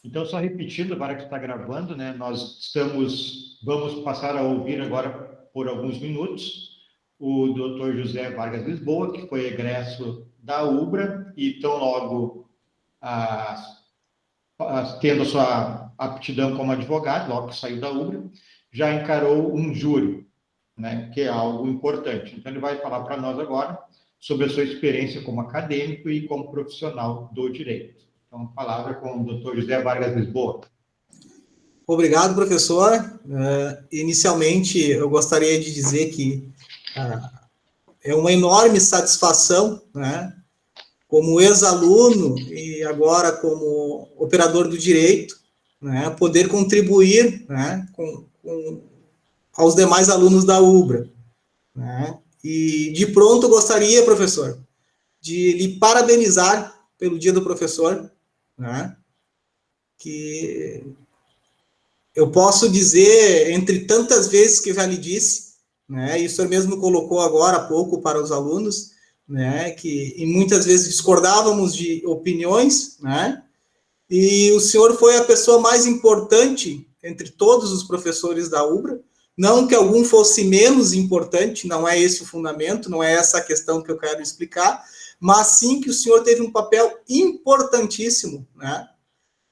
Então, só repetindo, agora que está gravando, né, vamos passar a ouvir agora, por alguns minutos, o Dr. José Vargas Lisboa, que foi egresso da UBRA, e tão logo tendo a sua aptidão como advogado, logo que saiu da UBRA, já encarou um júri, né, que é algo importante. Então, ele vai falar para nós agora sobre a sua experiência como acadêmico e como profissional do direito. Então, a palavra com o Dr. José Vargas Lisboa. Obrigado, professor. Inicialmente, eu gostaria de dizer que é uma enorme satisfação, né, como ex-aluno e agora como operador do direito, né, poder contribuir, né, aos demais alunos da UBRA. Né? E, de pronto, gostaria, professor, de lhe parabenizar pelo Dia do Professor, né, que eu posso dizer, entre tantas vezes que eu já lhe disse, né, e o senhor mesmo colocou agora há pouco para os alunos, né, que e muitas vezes discordávamos de opiniões, né, e o senhor foi a pessoa mais importante entre todos os professores da UBRA, não que algum fosse menos importante, não é esse o fundamento, não é essa a questão que eu quero explicar, mas sim que o senhor teve um papel importantíssimo, né,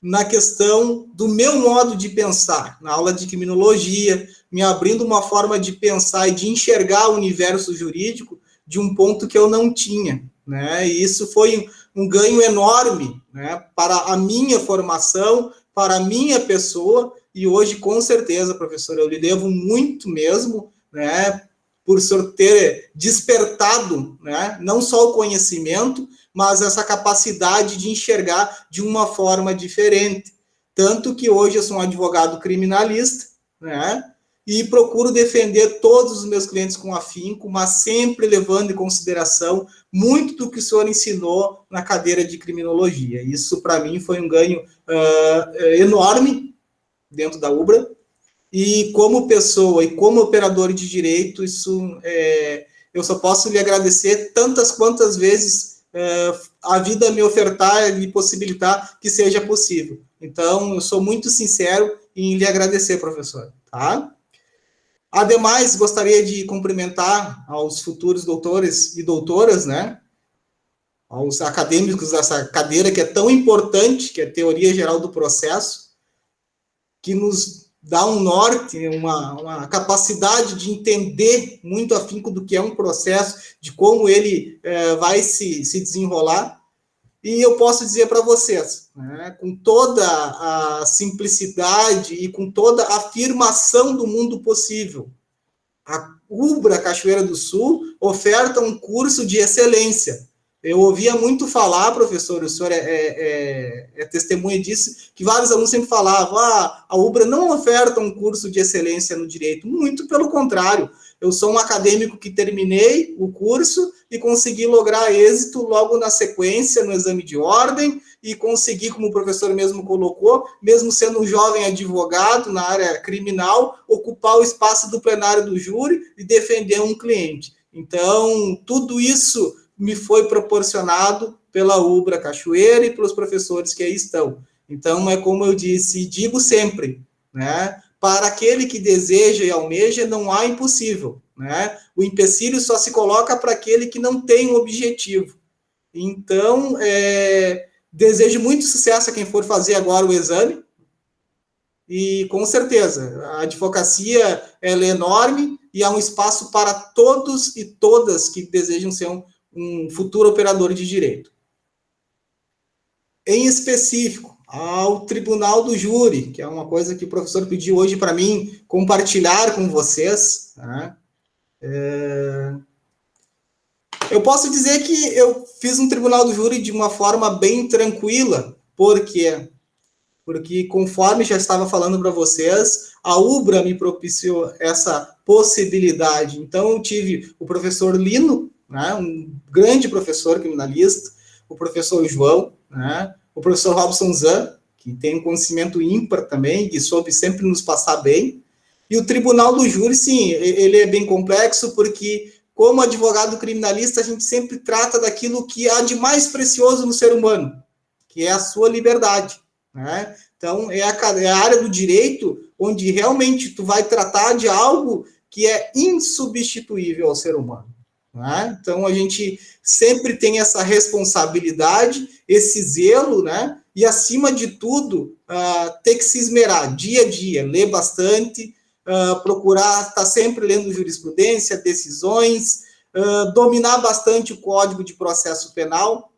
na questão do meu modo de pensar, na aula de criminologia, me abrindo uma forma de pensar e de enxergar o universo jurídico de um ponto que eu não tinha, né? E isso foi um ganho enorme, né, para a minha formação, para a minha pessoa, e hoje, com certeza, professor, eu lhe devo muito mesmo, né, por o senhor ter despertado, né, não só o conhecimento, mas essa capacidade de enxergar de uma forma diferente. Tanto que hoje eu sou um advogado criminalista, né, e procuro defender todos os meus clientes com afinco, mas sempre levando em consideração muito do que o senhor ensinou na cadeira de criminologia. Isso, para mim, foi um ganho enorme dentro da UBRA, e como pessoa e como operador de direito, isso eu só posso lhe agradecer tantas quantas vezes a vida me ofertar e me possibilitar que seja possível. Então, eu sou muito sincero em lhe agradecer, professor. Tá? Ademais, gostaria de cumprimentar aos futuros doutores e doutoras, né, aos acadêmicos dessa cadeira que é tão importante, que é a Teoria Geral do Processo, que nos dá um norte, uma capacidade de entender muito afinco do que é um processo, de como ele vai se desenrolar. E eu posso dizer para vocês, né, com toda a simplicidade e com toda a afirmação do mundo possível, a UBRA Cachoeira do Sul oferta um curso de excelência. Eu ouvia muito falar, professor, o senhor é testemunha disso, que vários alunos sempre falavam, a UBRA não oferta um curso de excelência no direito. Muito pelo contrário. Eu sou um acadêmico que terminei o curso e consegui lograr êxito logo na sequência, no exame de ordem, e consegui, como o professor mesmo colocou, mesmo sendo um jovem advogado na área criminal, ocupar o espaço do plenário do júri e defender um cliente. Então, tudo isso me foi proporcionado pela UBRA Cachoeira e pelos professores que aí estão. Então, é como eu disse e digo sempre, né? Para aquele que deseja e almeja, não há impossível, né? O empecilho só se coloca para aquele que não tem um objetivo. Então, desejo muito sucesso a quem for fazer agora o exame, e com certeza, a advocacia ela é enorme e há um espaço para todos e todas que desejam ser um futuro operador de direito. Em específico, ao Tribunal do Júri, que é uma coisa que o professor pediu hoje para mim compartilhar com vocês, né? Eu posso dizer que eu fiz um Tribunal do Júri de uma forma bem tranquila. Por quê? Porque, conforme já estava falando para vocês, a UBRA me propiciou essa possibilidade. Então, eu tive o professor Lino, né, um grande professor criminalista, o professor João, né, o professor Robson Zan, que tem um conhecimento ímpar também, que soube sempre nos passar bem. E o Tribunal do Júri, sim, ele é bem complexo, porque, como advogado criminalista, a gente sempre trata daquilo que há de mais precioso no ser humano, que é a sua liberdade. né? Então, é a área do direito onde realmente tu vai tratar de algo que é insubstituível ao ser humano, né? Então, a gente sempre tem essa responsabilidade, esse zelo, né? E, acima de tudo, ter que se esmerar dia a dia, ler bastante, procurar estar sempre lendo jurisprudência, decisões, dominar bastante o Código de Processo Penal,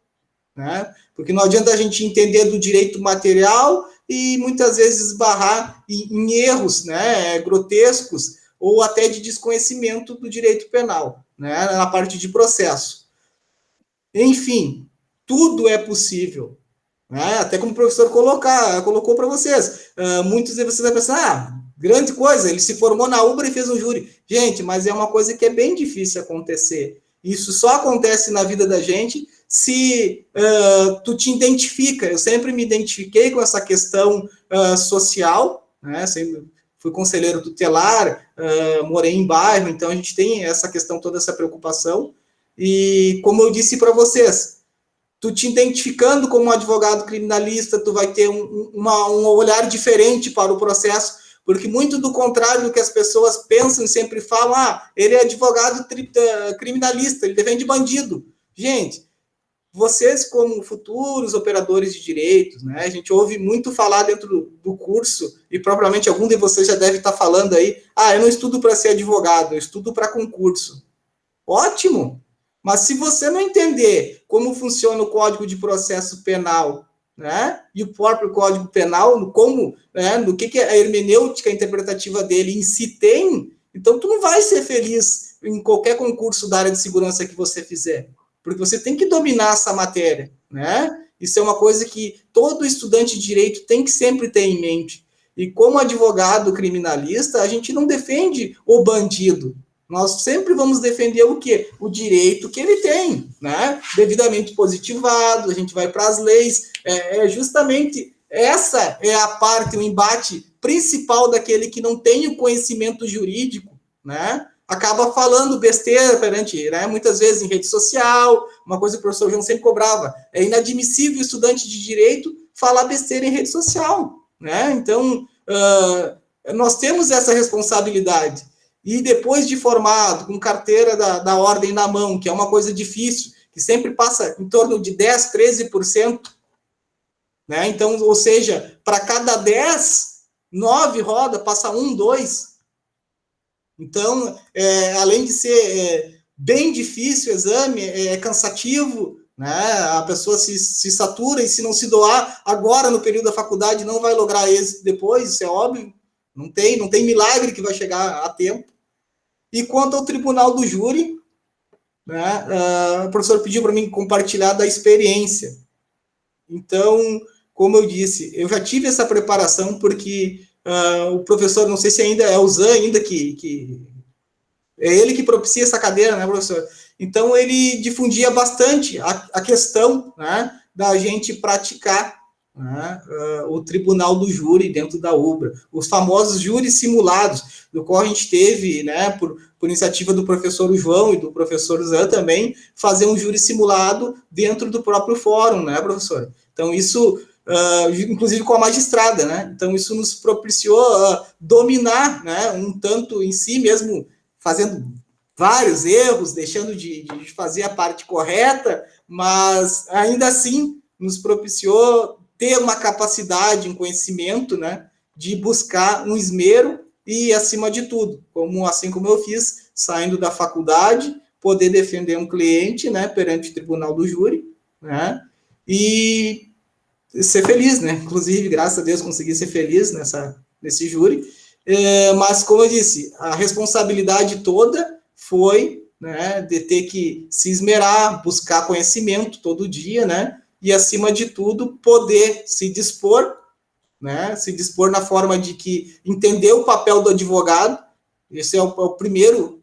né? Porque não adianta a gente entender do direito material e muitas vezes esbarrar em erros, né, grotescos ou até de desconhecimento do direito penal, né, na parte de processo. Enfim, tudo é possível, né? Até como o professor colocou para vocês. Muitos de vocês vão pensar, grande coisa, ele se formou na UBRA e fez um júri. Gente, mas é uma coisa que é bem difícil acontecer. Isso só acontece na vida da gente se tu te identifica. Eu sempre me identifiquei com essa questão social, né? Sempre fui conselheiro tutelar, morei em bairro, então a gente tem essa questão, toda essa preocupação. E como eu disse para vocês, tu te identificando como um advogado criminalista, tu vai ter um olhar diferente para o processo, porque muito do contrário do que as pessoas pensam e sempre falam, ele é advogado criminalista, ele defende bandido. Gente, vocês como futuros operadores de direitos, né, a gente ouve muito falar dentro do curso, e propriamente algum de vocês já deve estar falando aí, eu não estudo para ser advogado, eu estudo para concurso. Ótimo! Mas se você não entender como funciona o Código de Processo Penal, né, e o próprio Código Penal, como, né, no que a hermenêutica interpretativa dele em si tem, então tu não vai ser feliz em qualquer concurso da área de segurança que você fizer, porque você tem que dominar essa matéria, né? Isso é uma coisa que todo estudante de direito tem que sempre ter em mente. E como advogado criminalista, a gente não defende o bandido. Nós sempre vamos defender o quê? O direito que ele tem, né? Devidamente positivado, a gente vai para as leis. Justamente essa é a parte, o embate principal daquele que não tem o conhecimento jurídico, né? Acaba falando besteira perante, né? Muitas vezes em rede social, uma coisa que o professor João sempre cobrava, é inadmissível o estudante de direito falar besteira em rede social, né? Então, nós temos essa responsabilidade. E depois de formado, com carteira da ordem na mão, que é uma coisa difícil, que sempre passa em torno de 10%, 13%, né? Então, ou seja, para cada 10, 9 roda, passa 1, 2. Então, além de ser bem difícil o exame, é cansativo, né? A pessoa se satura e se não se doar agora no período da faculdade não vai lograr êxito depois, isso é óbvio. Não tem milagre que vai chegar a tempo. E quanto ao tribunal do júri, né, o professor pediu para mim compartilhar da experiência. Então, como eu disse, eu já tive essa preparação porque o professor, não sei se ainda é o Zan, ainda que é ele que propicia essa cadeira, né, professor? Então, ele difundia bastante a questão, né, da gente praticar, né, o tribunal do júri dentro da UBRA, os famosos júris simulados, do qual a gente teve, né, por iniciativa do professor João e do professor Zan também, fazer um júri simulado dentro do próprio fórum, né, professor? Então, isso, inclusive com a magistrada, né? Então, isso nos propiciou dominar, né, um tanto em si mesmo, fazendo vários erros, deixando de fazer a parte correta, mas ainda assim nos propiciou ter uma capacidade, um conhecimento, né, de buscar um esmero e, acima de tudo, assim como eu fiz, saindo da faculdade, poder defender um cliente, né, perante o tribunal do júri, né, e ser feliz, né, inclusive, graças a Deus, consegui ser feliz nesse júri, mas, como eu disse, a responsabilidade toda foi, né, de ter que se esmerar, buscar conhecimento todo dia, né, e, acima de tudo, poder se dispor, né, se dispor na forma de que entender o papel do advogado, esse é o primeiro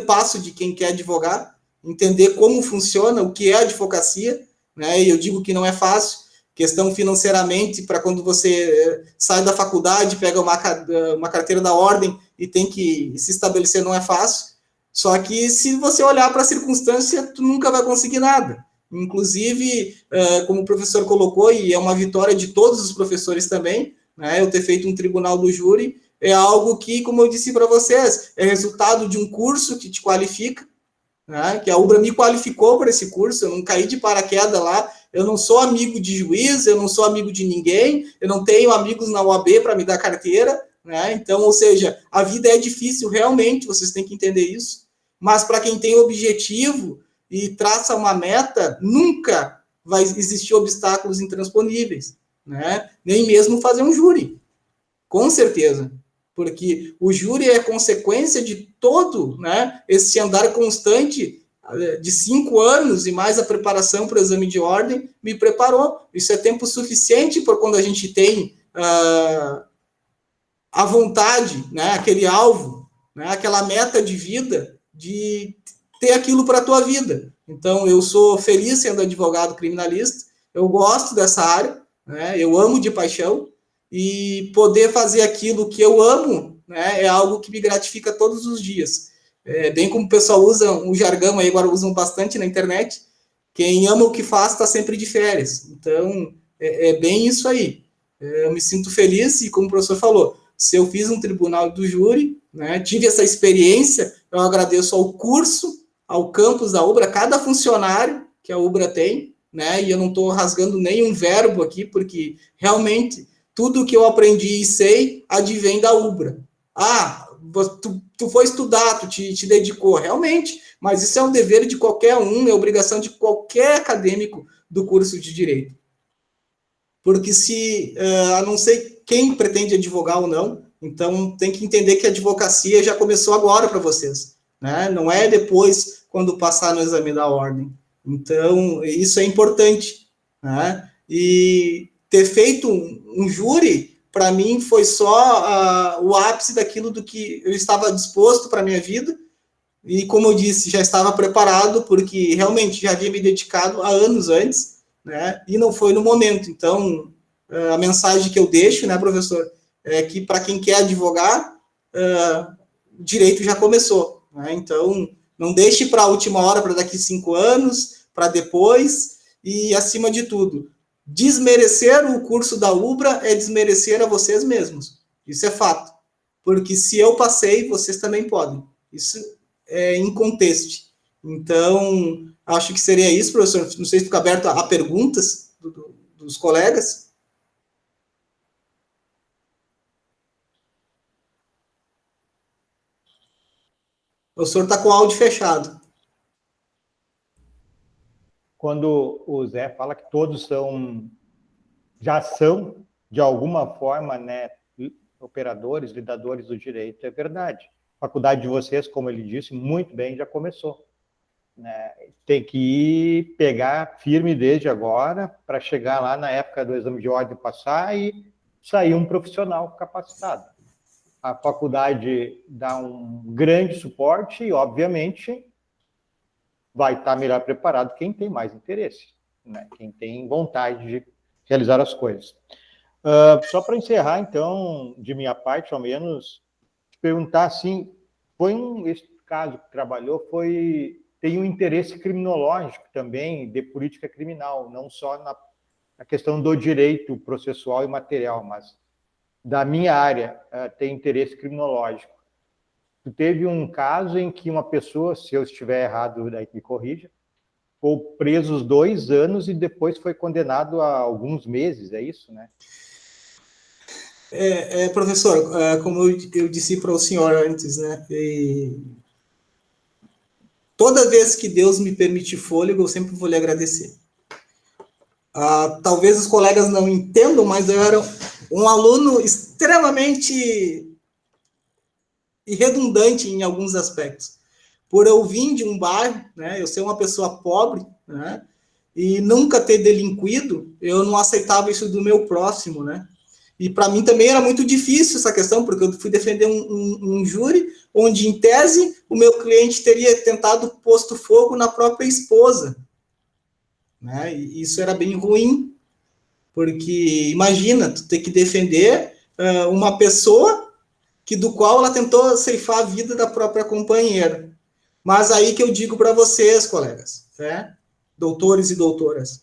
passo de quem quer advogar, entender como funciona, o que é a advocacia, né, e eu digo que não é fácil, questão financeiramente, para quando você sai da faculdade, pega uma carteira da ordem e tem que se estabelecer, não é fácil, só que se você olhar para a circunstância, tu nunca vai conseguir nada. Inclusive, como o professor colocou, e é uma vitória de todos os professores também, né, eu ter feito um tribunal do júri, é algo que, como eu disse para vocês, é resultado de um curso que te qualifica, né, que a UBRA me qualificou para esse curso, eu não caí de paraquedas lá, eu não sou amigo de juiz, eu não sou amigo de ninguém, eu não tenho amigos na UAB para me dar carteira, né, então, ou seja, a vida é difícil, realmente, vocês têm que entender isso, mas para quem tem objetivo e traça uma meta, nunca vai existir obstáculos intransponíveis, né, nem mesmo fazer um júri, com certeza. Porque o júri é consequência de todo, né, esse andar constante de 5 anos e mais a preparação para o exame de ordem me preparou. Isso é tempo suficiente para quando a gente tem a vontade, né, aquele alvo, né, aquela meta de vida, de ter aquilo para a tua vida. Então, eu sou feliz sendo advogado criminalista, eu gosto dessa área, né, eu amo de paixão, e poder fazer aquilo que eu amo, né, é algo que me gratifica todos os dias. Bem como o pessoal usa o jargão, aí agora usam bastante na internet, quem ama o que faz está sempre de férias. Então, é bem isso aí. Eu me sinto feliz e, como o professor falou, se eu fiz um tribunal do júri, né, tive essa experiência, eu agradeço ao curso, ao campus da UBRA, cada funcionário que a UBRA tem, né, e eu não estou rasgando nenhum verbo aqui, porque realmente tudo que eu aprendi e sei advém da UBRA. Tu foi estudar, tu te dedicou, realmente, mas isso é um dever de qualquer um, é obrigação de qualquer acadêmico do curso de Direito. Porque a não ser quem pretende advogar ou não, então tem que entender que a advocacia já começou agora para vocês, né? Não é depois, quando passar no exame da ordem. Então, isso é importante, né? E ter feito um júri, para mim, foi só o ápice daquilo do que eu estava disposto para a minha vida, e como eu disse, já estava preparado, porque realmente já havia me dedicado há anos antes, né, e não foi no momento. Então, a mensagem que eu deixo, né, professor, é que para quem quer advogar, o direito já começou, né? Então, não deixe para a última hora, para daqui 5 anos, para depois, e acima de tudo, desmerecer o curso da UBRA é desmerecer a vocês mesmos. Isso é fato. Porque se eu passei, vocês também podem. Isso é inconteste. Então, acho que seria isso, professor. Não sei se fica aberto a perguntas dos colegas. O senhor está com o áudio fechado. Quando o Zé fala que todos já são, de alguma forma, né, operadores, lidadores do direito, é verdade. A faculdade de vocês, como ele disse, muito bem, já começou. Né? Tem que pegar firme desde agora para chegar lá na época do exame de ordem passar e sair um profissional capacitado. A faculdade dá um grande suporte e, obviamente, vai estar melhor preparado quem tem mais interesse, né? Quem tem vontade de realizar as coisas. Só para encerrar, então, de minha parte, ao menos, perguntar assim, esse caso que trabalhou tem um interesse criminológico também, de política criminal, não só na questão do direito processual e material, mas da minha área tem interesse criminológico. Teve um caso em que uma pessoa, se eu estiver errado, daí me corrija, ficou preso 2 anos e depois foi condenado a alguns meses, é isso, né? Professor, como eu disse para o senhor antes, né? Toda vez que Deus me permite fôlego, eu sempre vou lhe agradecer. Talvez os colegas não entendam, mas eu era um aluno extremamente irredundante em alguns aspectos. Por eu vir de um bairro, né, eu ser uma pessoa pobre, né, e nunca ter delinquido, eu não aceitava isso do meu próximo, né? E para mim também era muito difícil essa questão, porque eu fui defender um júri onde, em tese, o meu cliente teria tentado posto fogo na própria esposa, né? E isso era bem ruim, porque imagina, tu ter que defender uma pessoa do qual ela tentou ceifar a vida da própria companheira. Mas aí que eu digo para vocês, colegas, né? doutores e doutoras.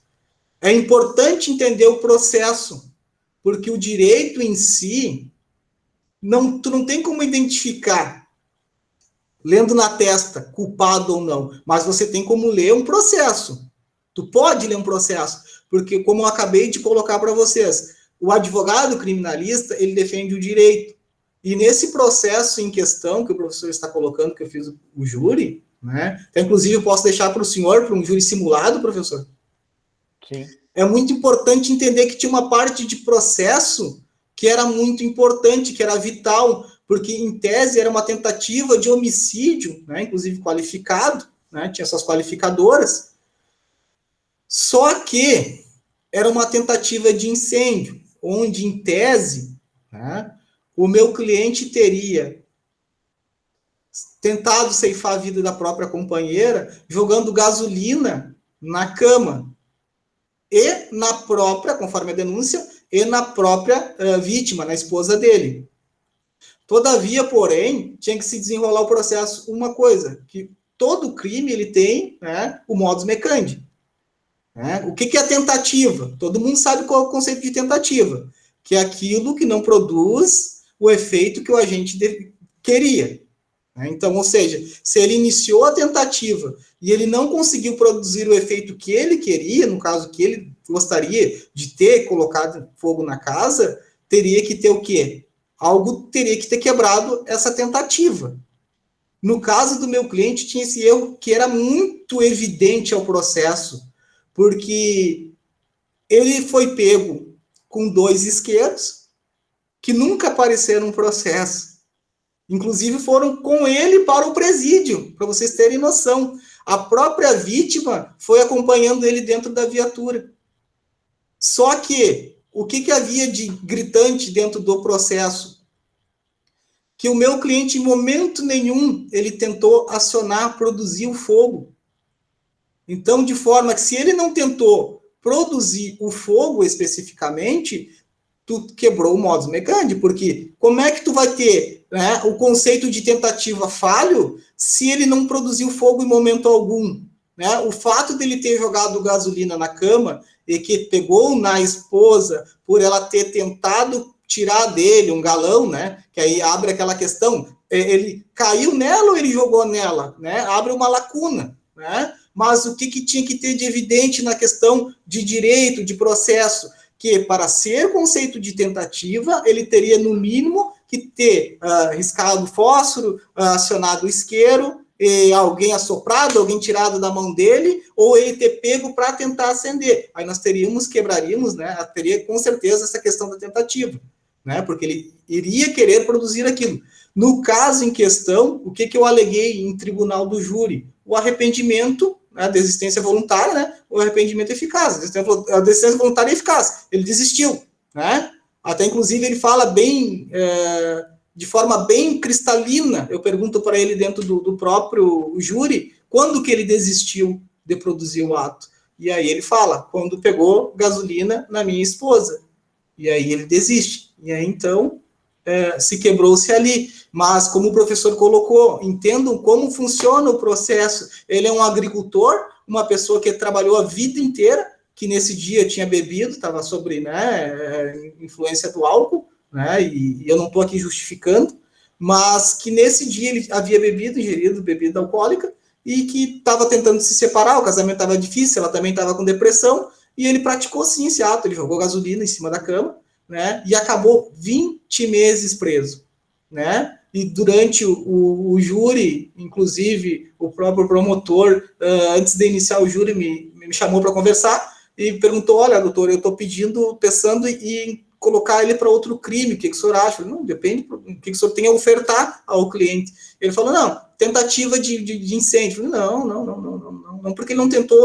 É importante entender o processo, porque o direito em si, tu não tem como identificar, lendo na testa, culpado ou não, mas você tem como ler um processo. Tu pode ler um processo, porque como eu acabei de colocar para vocês, o advogado criminalista, ele defende o direito. E nesse processo em questão que o professor está colocando, que eu fiz o júri, né? Então, inclusive, eu posso deixar para o senhor, para um júri simulado, professor? Sim. É muito importante entender que tinha uma parte de processo que era muito importante, que era vital, porque, em tese, era uma tentativa de homicídio, né? Inclusive qualificado, né? Tinha suas qualificadoras. Só que era uma tentativa de incêndio, onde, em tese, né, o meu cliente teria tentado ceifar a vida da própria companheira jogando gasolina na cama e na própria, conforme a denúncia, e na própria vítima, na esposa dele. Todavia, porém, tinha que se desenrolar o processo uma coisa, que todo crime ele tem, né, o modus operandi. Né? O que é a tentativa? Todo mundo sabe qual é o conceito de tentativa, que é aquilo que não produz o efeito que o agente queria. Né? Então, ou seja, se ele iniciou a tentativa e ele não conseguiu produzir o efeito que ele queria, no caso que ele gostaria de ter colocado fogo na casa, teria que ter o quê? Algo teria que ter quebrado essa tentativa. No caso do meu cliente, tinha esse erro que era muito evidente ao processo, porque ele foi pego com 2 isqueiros que nunca apareceram no processo. Inclusive foram com ele para o presídio, para vocês terem noção. A própria vítima foi acompanhando ele dentro da viatura. Só que, o que havia de gritante dentro do processo? Que o meu cliente, em momento nenhum, ele tentou acionar, produzir o fogo. Então, de forma que se ele não tentou produzir o fogo especificamente, tu quebrou o modus operandi, porque como é que tu vai ter, né, o conceito de tentativa falho se ele não produziu fogo em momento algum? Né? O fato dele ter jogado gasolina na cama e que pegou na esposa por ela ter tentado tirar dele um galão, né? Que aí abre aquela questão, ele caiu nela ou ele jogou nela? Né? Abre uma lacuna, né? Mas o que tinha que ter de evidente na questão de direito, de processo? Que para ser conceito de tentativa, ele teria, no mínimo, que ter riscado fósforo, acionado o isqueiro, alguém assoprado, alguém tirado da mão dele, ou ele ter pego para tentar acender. Aí nós quebraríamos, né? Teria com certeza essa questão da tentativa, né? Porque ele iria querer produzir aquilo. No caso em questão, o que eu aleguei em tribunal do júri? O arrependimento, a desistência voluntária, né? O arrependimento eficaz, a desistência voluntária eficaz. Ele desistiu, né? Até, inclusive, ele fala bem, de forma bem cristalina, eu pergunto para ele dentro do próprio júri, quando que ele desistiu de produzir o ato? E aí ele fala, quando pegou gasolina na minha esposa. E aí ele desiste. E aí, então, se quebrou-se ali. Mas, como o professor colocou, entendam como funciona o processo. Ele é um agricultor, uma pessoa que trabalhou a vida inteira, que nesse dia tinha bebido, estava sobre, né, influência do álcool, né, e eu não estou aqui justificando, mas que nesse dia ele havia ingerido bebida alcoólica, e que estava tentando se separar, o casamento estava difícil, ela também estava com depressão, e ele praticou sim esse ato, ele jogou gasolina em cima da cama, né, e acabou 20 meses preso, né? E durante o júri, inclusive o próprio promotor, antes de iniciar o júri, me chamou para conversar e perguntou, olha, doutor, eu estou pensando em colocar ele para outro crime, o que o senhor acha? Eu falei, não, depende do que o senhor tem a ofertar ao cliente. Ele falou, não, tentativa de incêndio. Eu falei, não, porque ele não tentou,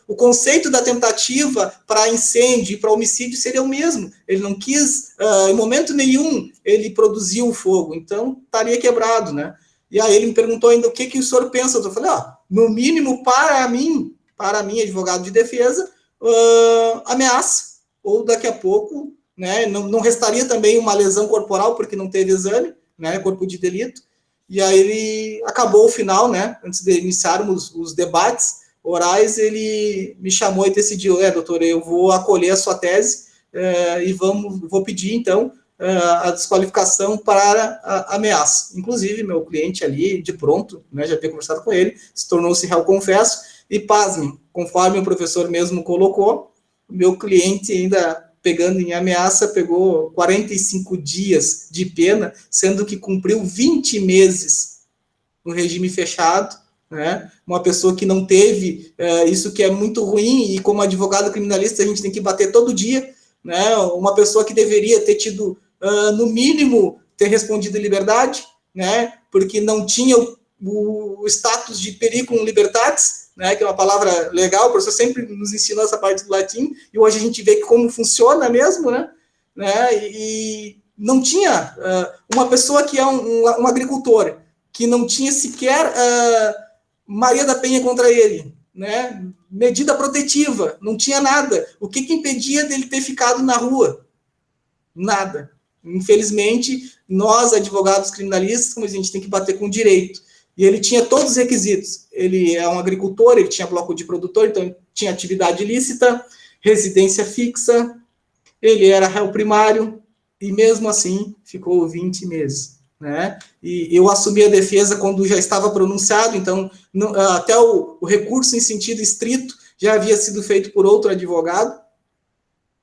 o conceito da tentativa para incêndio e para homicídio seria o mesmo. Ele não quis, em momento nenhum, ele produziu o fogo, então estaria quebrado, né? E aí ele me perguntou ainda o que o senhor pensa. Eu falei, no mínimo, para mim, advogado de defesa, ameaça, ou daqui a pouco, né, não restaria também uma lesão corporal, porque não teve exame, né, corpo de delito. E aí ele acabou o final, né, antes de iniciarmos os debates, orais, ele me chamou e decidiu, doutor, eu vou acolher a sua tese e vou pedir, então, a desqualificação para a ameaça. Inclusive, meu cliente ali, de pronto, né, já havia conversado com ele, se tornou-se réu confesso, e pasmem, conforme o professor mesmo colocou, meu cliente ainda pegando em ameaça, pegou 45 dias de pena, sendo que cumpriu 20 meses no regime fechado, né? Uma pessoa que não teve isso, que é muito ruim, e como advogado criminalista a gente tem que bater todo dia, né? Uma pessoa que deveria ter tido, no mínimo, ter respondido em liberdade, né? Porque não tinha o status de periculum libertatis, né, que é uma palavra legal, o professor sempre nos ensinou essa parte do latim, e hoje a gente vê como funciona mesmo, né, e não tinha uma pessoa que é um agricultor, que não tinha sequer Maria da Penha contra ele, né, medida protetiva, não tinha nada. O que impedia dele ter ficado na rua? Nada. Infelizmente, nós, advogados criminalistas, como a gente tem que bater com direito. E ele tinha todos os requisitos. Ele é um agricultor, ele tinha bloco de produtor, então tinha atividade ilícita, residência fixa, ele era réu primário, e mesmo assim ficou 20 meses. Né? E eu assumi a defesa quando já estava pronunciado, então não, até o recurso em sentido estrito já havia sido feito por outro advogado,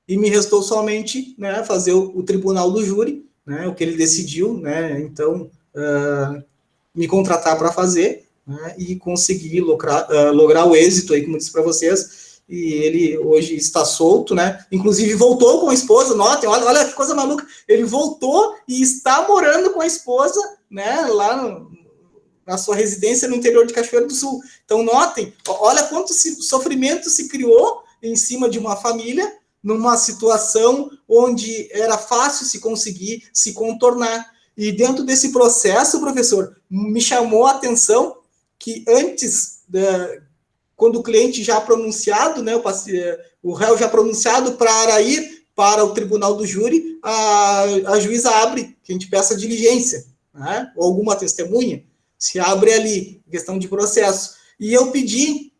e me restou somente, né, fazer o tribunal do júri, né, o que ele decidiu, né, então me contratar para fazer, né, e conseguir lograr o êxito aí, como disse para vocês, e ele hoje está solto, né, inclusive voltou com a esposa, notem, olha que coisa maluca, ele voltou e está morando com a esposa, né, lá na sua residência no interior de Cachoeira do Sul. Então notem, olha quanto sofrimento se criou em cima de uma família, numa situação onde era fácil se conseguir se contornar. E dentro desse processo, professor, me chamou a atenção que antes, quando o cliente já pronunciado, né, o réu já pronunciado para ir para o tribunal do júri, a juíza abre, que a gente peça diligência, né, ou alguma testemunha, se abre ali, questão de processo. E eu pedi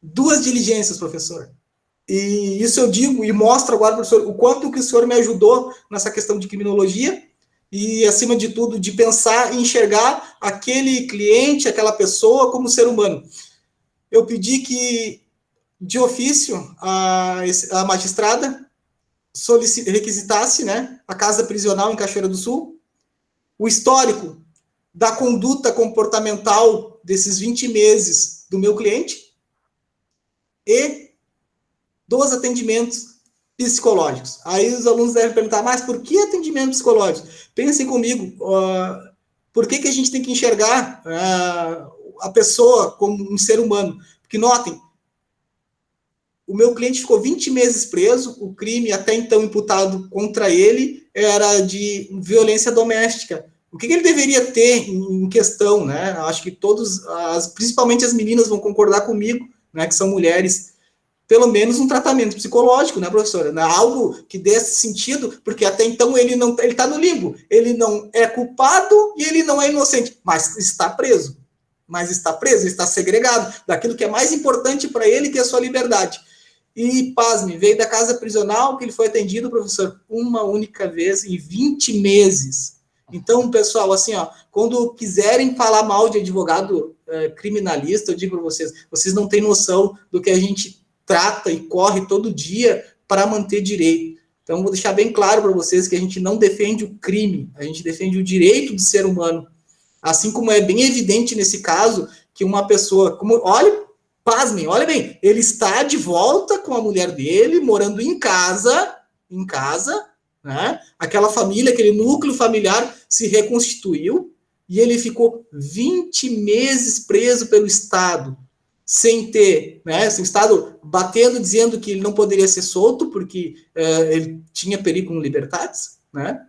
2 diligências, professor. E isso eu digo e mostro agora, professor, o quanto que o senhor me ajudou nessa questão de criminologia, e, acima de tudo, de pensar e enxergar aquele cliente, aquela pessoa como ser humano. Eu pedi que, de ofício, a magistrada requisitasse, né, a casa prisional em Cachoeira do Sul, o histórico da conduta comportamental desses 20 meses do meu cliente e dos atendimentos psicológicos. Aí os alunos devem perguntar, mas por que atendimento psicológico? Pensem comigo, por que a gente tem que enxergar a pessoa como um ser humano? Porque notem, o meu cliente ficou 20 meses preso, o crime até então imputado contra ele era de violência doméstica. O que ele deveria ter em questão, né? Acho que todos, principalmente as meninas vão concordar comigo, né, que são mulheres, pelo menos um tratamento psicológico, né, professora? Algo que dê esse sentido, porque até então ele está no limbo. Ele não é culpado e ele não é inocente, mas está preso. Está segregado daquilo que é mais importante para ele, que é a sua liberdade. E, pasme, veio da casa prisional que ele foi atendido, professor, uma única vez em 20 meses. Então, pessoal, assim, quando quiserem falar mal de advogado criminalista, eu digo para vocês não têm noção do que a gente trata e corre todo dia para manter direito. Então, vou deixar bem claro para vocês que a gente não defende o crime, a gente defende o direito do ser humano. Assim como é bem evidente nesse caso que uma pessoa, pasmem, olha bem, ele está de volta com a mulher dele, morando em casa, né? Aquela família, aquele núcleo familiar se reconstituiu e ele ficou 20 meses preso pelo Estado, sem ter, né, o Estado batendo, dizendo que ele não poderia ser solto, porque ele tinha periculum libertatis, né?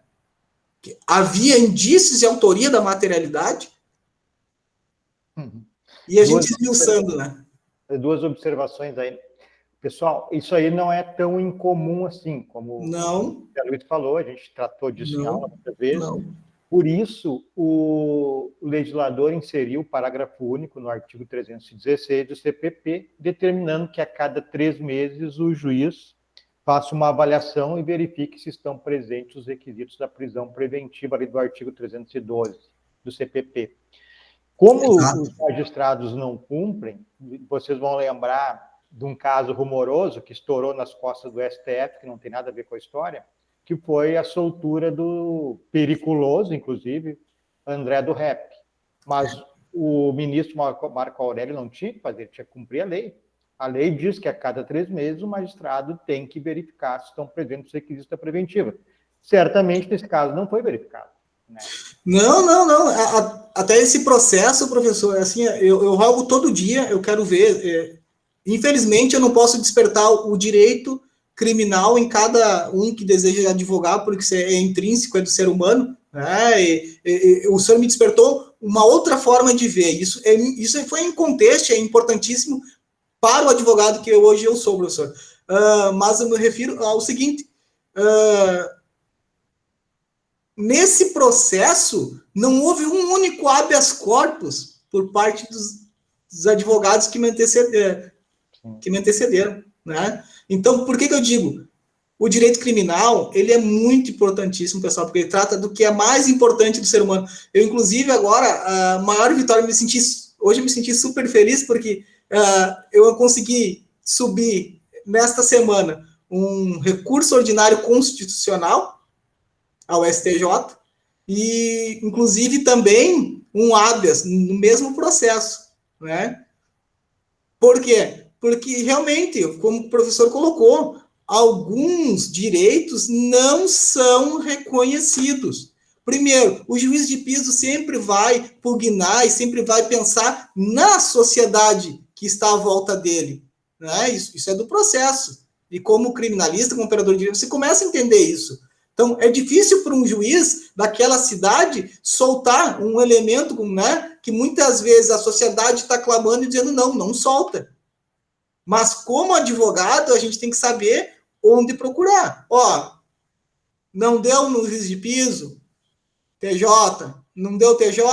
Que havia indícios de autoria da materialidade, e a gente esmiuçando, né? 2 observações aí. Pessoal, isso aí não é tão incomum assim, como o Luiz falou, a gente tratou disso em aula muitas vezes. Por isso, o legislador inseriu o parágrafo único no artigo 316 do CPP, determinando que a cada 3 meses o juiz faça uma avaliação e verifique se estão presentes os requisitos da prisão preventiva ali do artigo 312 do CPP. Como os magistrados não cumprem, vocês vão lembrar de um caso rumoroso que estourou nas costas do STF, que não tem nada a ver com a história, que foi a soltura do periculoso, inclusive, André do Rep. Mas o ministro Marco Aurélio não tinha que fazer, tinha que cumprir a lei. A lei diz que a cada 3 meses o magistrado tem que verificar se estão presentes os requisitos da preventiva. Certamente, nesse caso, não foi verificado. Né? Não. Até esse processo, professor, assim, eu rogo todo dia, eu quero ver. Infelizmente, eu não posso despertar o direito criminal em cada um que deseja advogar, porque isso é intrínseco, é do ser humano, né? O senhor me despertou uma outra forma de ver. Isso foi em contexto, é importantíssimo para o advogado que hoje eu sou, professor. Mas eu me refiro ao seguinte: nesse processo, não houve um único habeas corpus por parte dos advogados que me antecederam, né? Então, por que eu digo? O direito criminal, ele é muito importantíssimo, pessoal, porque ele trata do que é mais importante do ser humano. Eu, inclusive, agora, a maior vitória, hoje eu me senti super feliz, porque eu consegui subir, nesta semana, um recurso ordinário constitucional ao STJ, e, inclusive, também um habeas no mesmo processo, né? Por quê? Porque, realmente, como o professor colocou, alguns direitos não são reconhecidos. Primeiro, o juiz de piso sempre vai pugnar e sempre vai pensar na sociedade que está à volta dele. Né? Isso é do processo. E como criminalista, como operador de direito, você começa a entender isso. Então, é difícil para um juiz daquela cidade soltar um elemento, né, que muitas vezes a sociedade está clamando e dizendo não solta. Mas, como advogado, a gente tem que saber onde procurar. Não deu no juiz de piso, TJ, não deu TJ,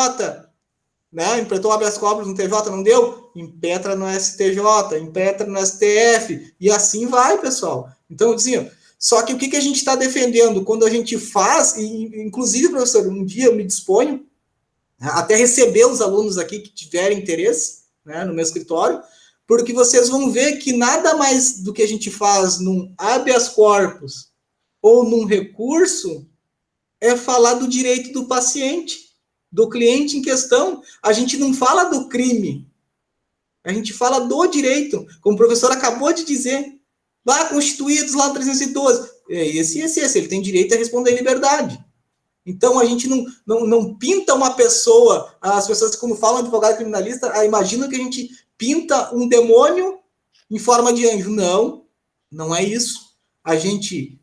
né? Implementou habeas corpus no TJ, não deu? Impetra no STJ, impetra no STF, e assim vai, pessoal. Então, assim, só que o que a gente está defendendo quando a gente faz, e, inclusive, professor, um dia eu me disponho até receber os alunos aqui que tiverem interesse, né, no meu escritório, porque vocês vão ver que nada mais do que a gente faz num habeas corpus ou num recurso é falar do direito do paciente, do cliente em questão. A gente não fala do crime, a gente fala do direito, como o professor acabou de dizer, lá constituídos lá no 312, esse, ele tem direito a responder em liberdade. Então, a gente não pinta uma pessoa, as pessoas, quando falam advogado criminalista, imaginam que a gente pinta um demônio em forma de anjo. Não é isso. A gente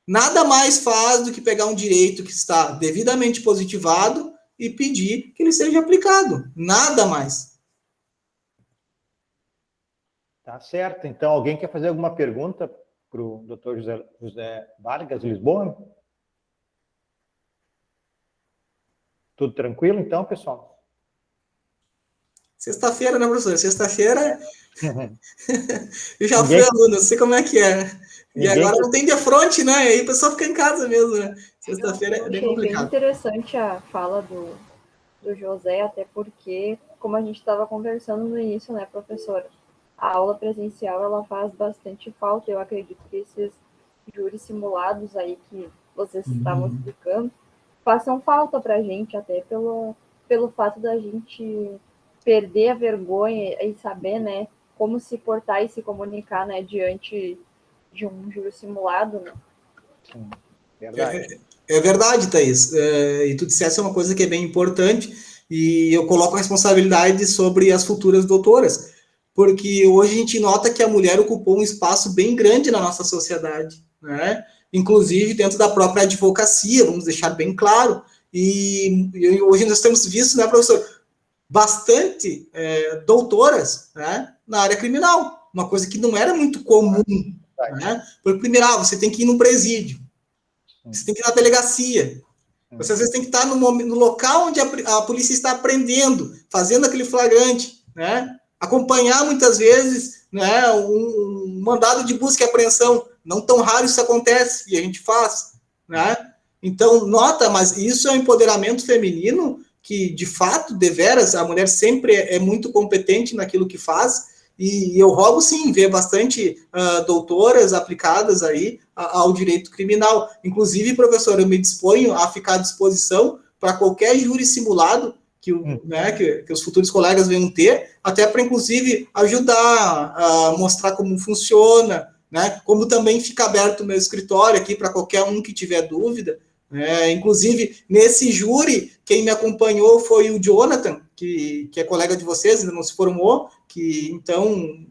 nada mais faz do que pegar um direito que está devidamente positivado e pedir que ele seja aplicado. Nada mais. Tá certo. Então, alguém quer fazer alguma pergunta para o doutor José Vargas, Lisboa? Tudo tranquilo, então, pessoal? Sexta-feira, né, professor? Sexta-feira eu já fui aluno, eu sei como é que é. E agora não tem de fronte, né? E aí o pessoal fica em casa mesmo, né? Sexta-feira é bem complicado. Bem interessante a fala do José, até porque, como a gente estava conversando no início, né, professor? A aula presencial, ela faz bastante falta. Eu acredito que esses júris simulados aí que vocês estavam explicando façam falta para a gente, até pelo fato da gente perder a vergonha e saber, né, como se portar e se comunicar, né, diante de um júri simulado, né? Sim, verdade. É verdade, Thaís. E tu disseste uma coisa que é bem importante, e eu coloco a responsabilidade sobre as futuras doutoras, porque hoje a gente nota que a mulher ocupou um espaço bem grande na nossa sociedade, né? Inclusive dentro da própria advocacia, vamos deixar bem claro. E hoje nós temos visto, né, professor, bastante doutoras, né, na área criminal, uma coisa que não era muito comum, né? Porque, primeiro, você tem que ir no presídio, você tem que ir na delegacia, Você às vezes tem que estar no local onde a polícia está aprendendo, fazendo aquele flagrante, né? Acompanhar muitas vezes, né, um mandado de busca e apreensão. Não tão raro isso acontece e a gente faz, né? Então, nota, mas isso é um empoderamento feminino que, de fato, deveras, a mulher sempre é muito competente naquilo que faz, e eu rogo, sim, ver bastante doutoras aplicadas aí ao direito criminal. Inclusive, professor, eu me disponho a ficar à disposição para qualquer júri simulado né, que os futuros colegas venham ter, até para, inclusive, ajudar a mostrar como funciona, né, como também fica aberto o meu escritório aqui para qualquer um que tiver dúvida. Inclusive, nesse júri, quem me acompanhou foi o Jonathan, que é colega de vocês, ainda não se formou, que então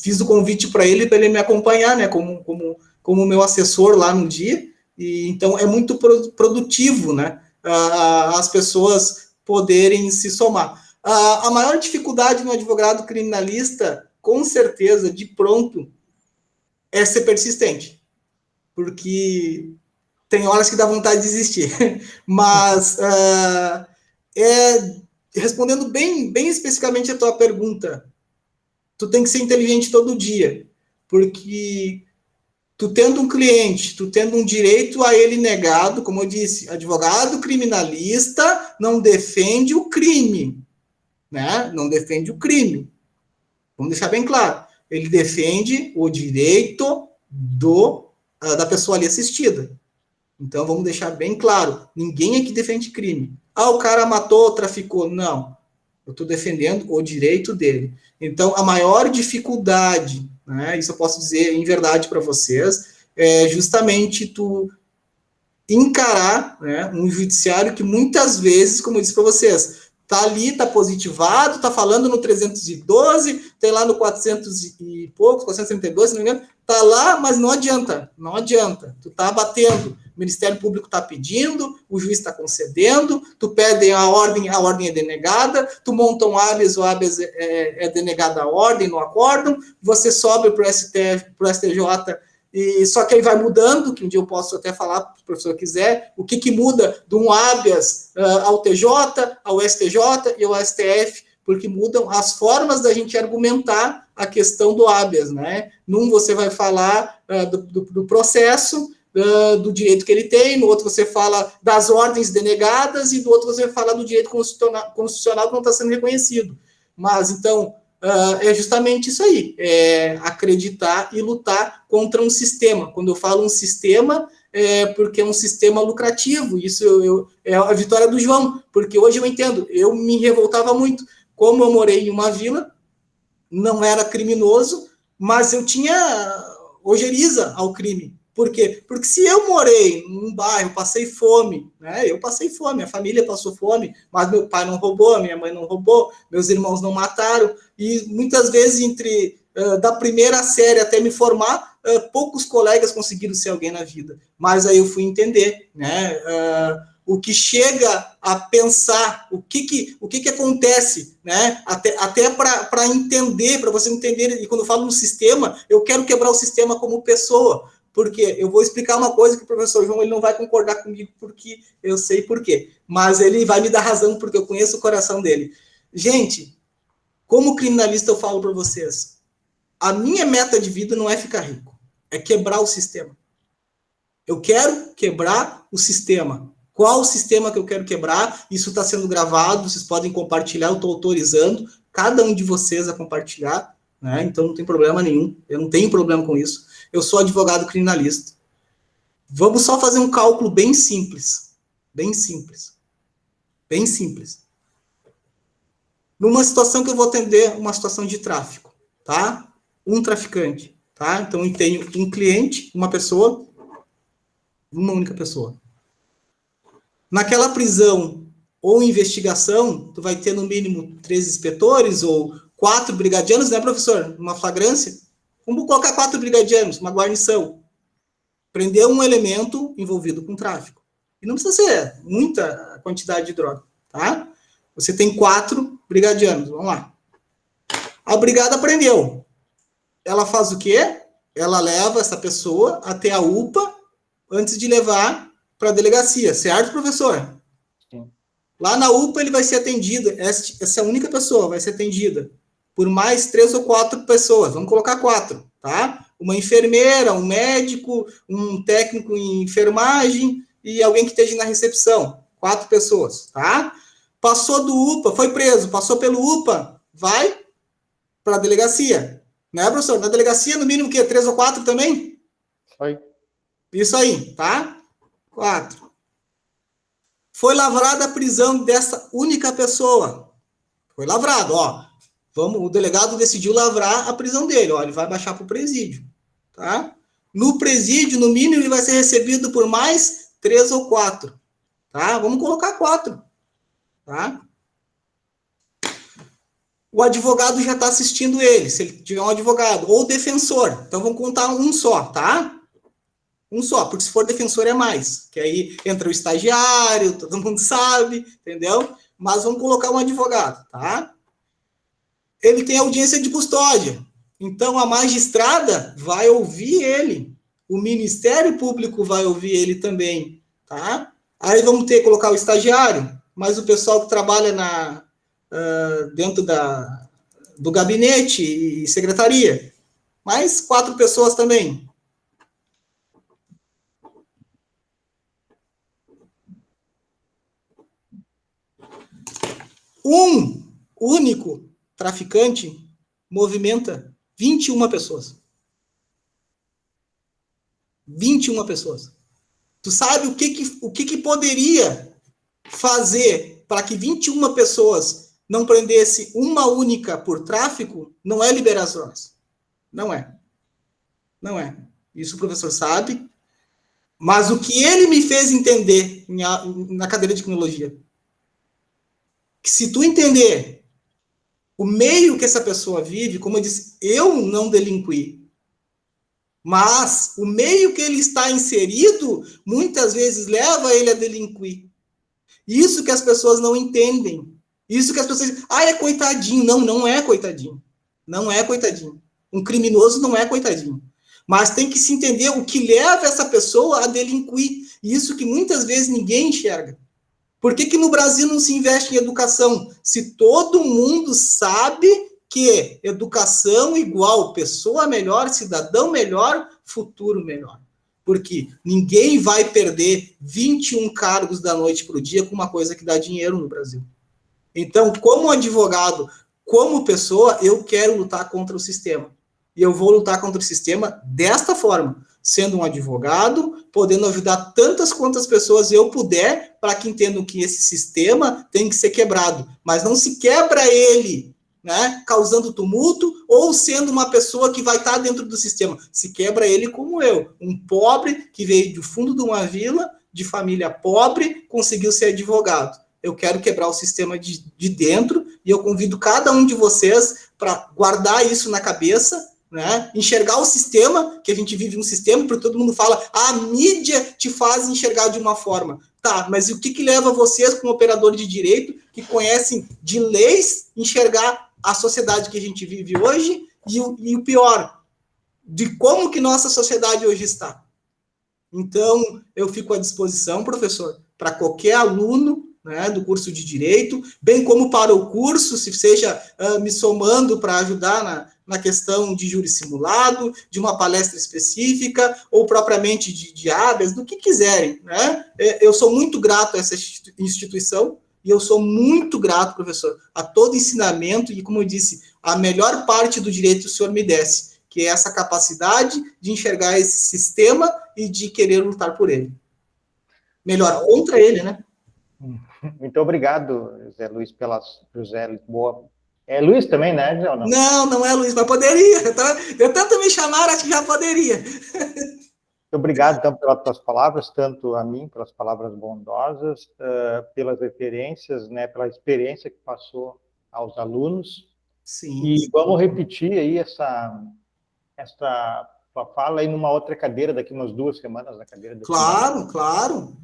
fiz o convite para ele me acompanhar, né, como meu assessor lá no dia, e então é muito produtivo, né, as pessoas poderem se somar. A maior dificuldade no advogado criminalista, com certeza, de pronto, é ser persistente, porque tem horas que dá vontade de desistir, mas respondendo bem especificamente a tua pergunta, tu tem que ser inteligente todo dia, porque tu tendo um cliente, tu tendo um direito a ele negado, como eu disse, advogado criminalista não defende o crime, né? Não defende o crime. Vamos deixar bem claro. Ele defende o direito da pessoa ali assistida. Então, vamos deixar bem claro, ninguém aqui defende crime. O cara matou, traficou. Não, eu estou defendendo o direito dele. Então, a maior dificuldade, né, isso eu posso dizer em verdade para vocês, é justamente tu encarar, né, um judiciário que muitas vezes, como eu disse para vocês, tá ali, tá positivado, tá falando no 312, tem lá no 400 e poucos, 432, se não me engano, tá lá, mas não adianta, tu tá batendo, o Ministério Público tá pedindo, o juiz está concedendo, tu pede a ordem é denegada, tu monta um habeas, o habeas é denegada a ordem no acórdão, você sobe pro STF, pro STJ, e só que aí vai mudando, que um dia eu posso até falar, se o professor quiser, o que muda de um habeas ao TJ, ao STJ e ao STF, porque mudam as formas da gente argumentar a questão do habeas, né? Num você vai falar do processo, do direito que ele tem, no outro você fala das ordens denegadas, e do outro você fala do direito constitucional que não está sendo reconhecido. Mas, então, é justamente isso aí, é acreditar e lutar contra um sistema. Quando eu falo um sistema, é porque é um sistema lucrativo. Isso é a vitória do João, porque hoje eu entendo, eu me revoltava muito. Como eu morei em uma vila, não era criminoso, mas eu tinha ojeriza ao crime. Por quê? Porque se eu morei num bairro, passei fome, né? Eu passei fome, a família passou fome, mas meu pai não roubou, minha mãe não roubou, meus irmãos não mataram, e muitas vezes da primeira série até me formar, poucos colegas conseguiram ser alguém na vida. Mas aí eu fui entender, né? O que chega a pensar, o que acontece, né? Até para entender, para você entender, e quando eu falo no sistema, eu quero quebrar o sistema como pessoa, porque eu vou explicar uma coisa que o professor João ele não vai concordar comigo, porque eu sei por quê, mas ele vai me dar razão, porque eu conheço o coração dele. Gente, como criminalista eu falo para vocês, a minha meta de vida não é ficar rico, é quebrar o sistema. Eu quero quebrar o sistema. Qual o sistema que eu quero quebrar? Isso está sendo gravado, vocês podem compartilhar, eu estou autorizando cada um de vocês a compartilhar, né? Então não tem problema nenhum, eu não tenho problema com isso. Eu sou advogado criminalista. Vamos só fazer um cálculo bem simples. Bem simples. Bem simples. Numa situação que eu vou atender, uma situação de tráfico, tá? Um traficante, tá? Então eu tenho um cliente, uma pessoa, uma única pessoa. Naquela prisão ou investigação, tu vai ter no mínimo 3 inspetores ou 4 brigadianos, né, professor? Uma flagrância. Vamos colocar 4 brigadianos, uma guarnição. Prender um elemento envolvido com tráfico. E não precisa ser muita quantidade de droga, tá? Você tem 4 brigadianos, vamos lá. A brigada prendeu. Ela faz o quê? Ela leva essa pessoa até a UPA, antes de levar para a delegacia, certo, professor? Sim. Lá na UPA ele vai ser atendido, essa única pessoa vai ser atendida por mais 3 ou 4 pessoas, vamos colocar 4, tá? Uma enfermeira, um médico, um técnico em enfermagem e alguém que esteja na recepção, 4 pessoas, tá? Passou do UPA, foi preso, passou pelo UPA, vai para a delegacia, né, professor? Na delegacia, no mínimo, o quê? 3 ou 4 também? Foi. Isso aí, tá? 4. Foi lavrada a prisão dessa única pessoa. Foi lavrado, ó. O delegado decidiu lavrar a prisão dele, ó. Ele vai baixar para o presídio, tá? No presídio, no mínimo, ele vai ser recebido por mais 3 ou 4, tá? Vamos colocar 4, tá? O advogado já está assistindo ele, se ele tiver um advogado, ou defensor. Então, vamos contar um só, tá? Um só, porque se for defensor é mais, que aí entra o estagiário, todo mundo sabe, entendeu? Mas vamos colocar um advogado, tá? Ele tem audiência de custódia, então a magistrada vai ouvir ele, o Ministério Público vai ouvir ele também, tá? Aí vamos ter que colocar o estagiário, mas o pessoal que trabalha dentro do gabinete e secretaria, mais 4 pessoas também. Um único traficante movimenta 21 pessoas. 21 pessoas. Tu sabe o que poderia fazer para que 21 pessoas não prendesse uma única por tráfico? Não é liberar as drogas. Não é. Não é. Isso o professor sabe. Mas o que ele me fez entender na cadeira de criminologia, que se tu entender o meio que essa pessoa vive, como eu disse, eu não delinqui, mas o meio que ele está inserido, muitas vezes leva ele a delinquir. Isso que as pessoas não entendem. Isso que as pessoas dizem, é coitadinho. Não, não é coitadinho. Não é coitadinho. Um criminoso não é coitadinho. Mas tem que se entender o que leva essa pessoa a delinquir. Isso que muitas vezes ninguém enxerga. Por que no Brasil não se investe em educação? Se todo mundo sabe que educação igual pessoa melhor, cidadão melhor, futuro melhor. Porque ninguém vai perder 21 cargos da noite para o dia com uma coisa que dá dinheiro no Brasil. Então, como advogado, como pessoa, eu quero lutar contra o sistema. E eu vou lutar contra o sistema desta forma, sendo um advogado, podendo ajudar tantas quantas pessoas eu puder, para que entendam que esse sistema tem que ser quebrado. Mas não se quebra ele, né, causando tumulto, ou sendo uma pessoa que vai estar dentro do sistema. Se quebra ele como eu, um pobre que veio do fundo de uma vila, de família pobre, conseguiu ser advogado. Eu quero quebrar o sistema de dentro, e eu convido cada um de vocês para guardar isso na cabeça, né? Enxergar o sistema, que a gente vive um sistema, porque todo mundo fala, a mídia te faz enxergar de uma forma. Tá, mas o que leva vocês, como operador de direito, que conhecem de leis, enxergar a sociedade que a gente vive hoje e o pior, de como que nossa sociedade hoje está? Então, eu fico à disposição, professor, para qualquer aluno, né, do curso de Direito, bem como para o curso, se seja me somando para ajudar na questão de júri simulado, de uma palestra específica, ou propriamente de habeas, do que quiserem. Né? Eu sou muito grato a essa instituição, e eu sou muito grato, professor, a todo ensinamento, e como eu disse, a melhor parte do direito o senhor me desse, que é essa capacidade de enxergar esse sistema e de querer lutar por ele. Melhor, contra ele, né? Muito obrigado, José Luiz, José Boa. É Luiz também, né, José, ou não? Não, não é Luiz, mas poderia. Eu tanto me chamaram, acho que já poderia. Muito obrigado, então, pelas tuas palavras, tanto a mim, pelas palavras bondosas, pelas referências, né, pela experiência que passou aos alunos. Sim. E vamos repetir aí essa fala aí numa outra cadeira, daqui umas 2 semanas, na cadeira. Claro, claro.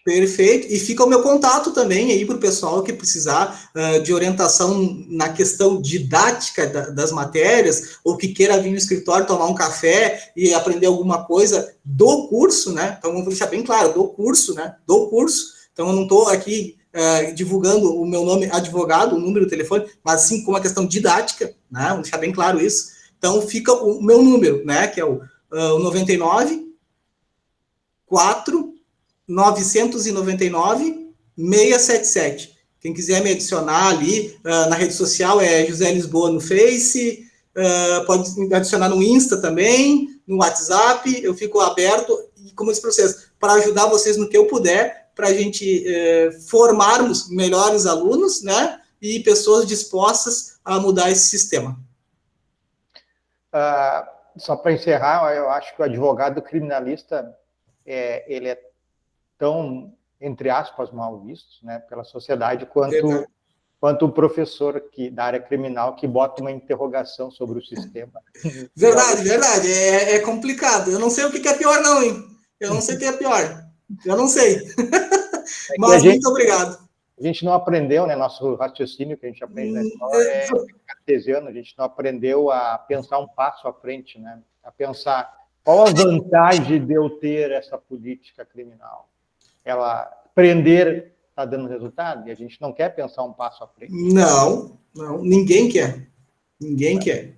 Perfeito. E fica o meu contato também aí para o pessoal que precisar de orientação na questão didática das matérias, ou que queira vir no escritório tomar um café e aprender alguma coisa do curso, né? Então, vamos deixar bem claro, do curso, né? Do curso. Então, eu não estou aqui divulgando o meu nome advogado, o número do telefone, mas sim com uma questão didática, né? Vamos deixar bem claro isso. Então, fica o meu número, né? Que é o 99 4 999 677. Quem quiser me adicionar ali na rede social é José Lisboa no Face, pode me adicionar no Insta também, no WhatsApp, eu fico aberto, e como eu disse para vocês, para ajudar vocês no que eu puder, para a gente formarmos melhores alunos, né, e pessoas dispostas a mudar esse sistema. Só para encerrar, eu acho que o advogado criminalista, ele é tão, entre aspas, mal visto, né, pela sociedade, quanto o professor da área criminal que bota uma interrogação sobre o sistema. Verdade. É complicado. Eu não sei o que é pior, não, hein? Eu não sei o que é pior. Eu não sei. Mas muito obrigado. A gente não aprendeu, né? Nosso raciocínio que a gente aprende na escola é cartesiano. A gente não aprendeu a pensar um passo à frente, né? A pensar qual a vantagem de eu ter essa política criminal. Ela prender está dando resultado e a gente não quer pensar um passo à frente. Não, ninguém quer. Ninguém quer.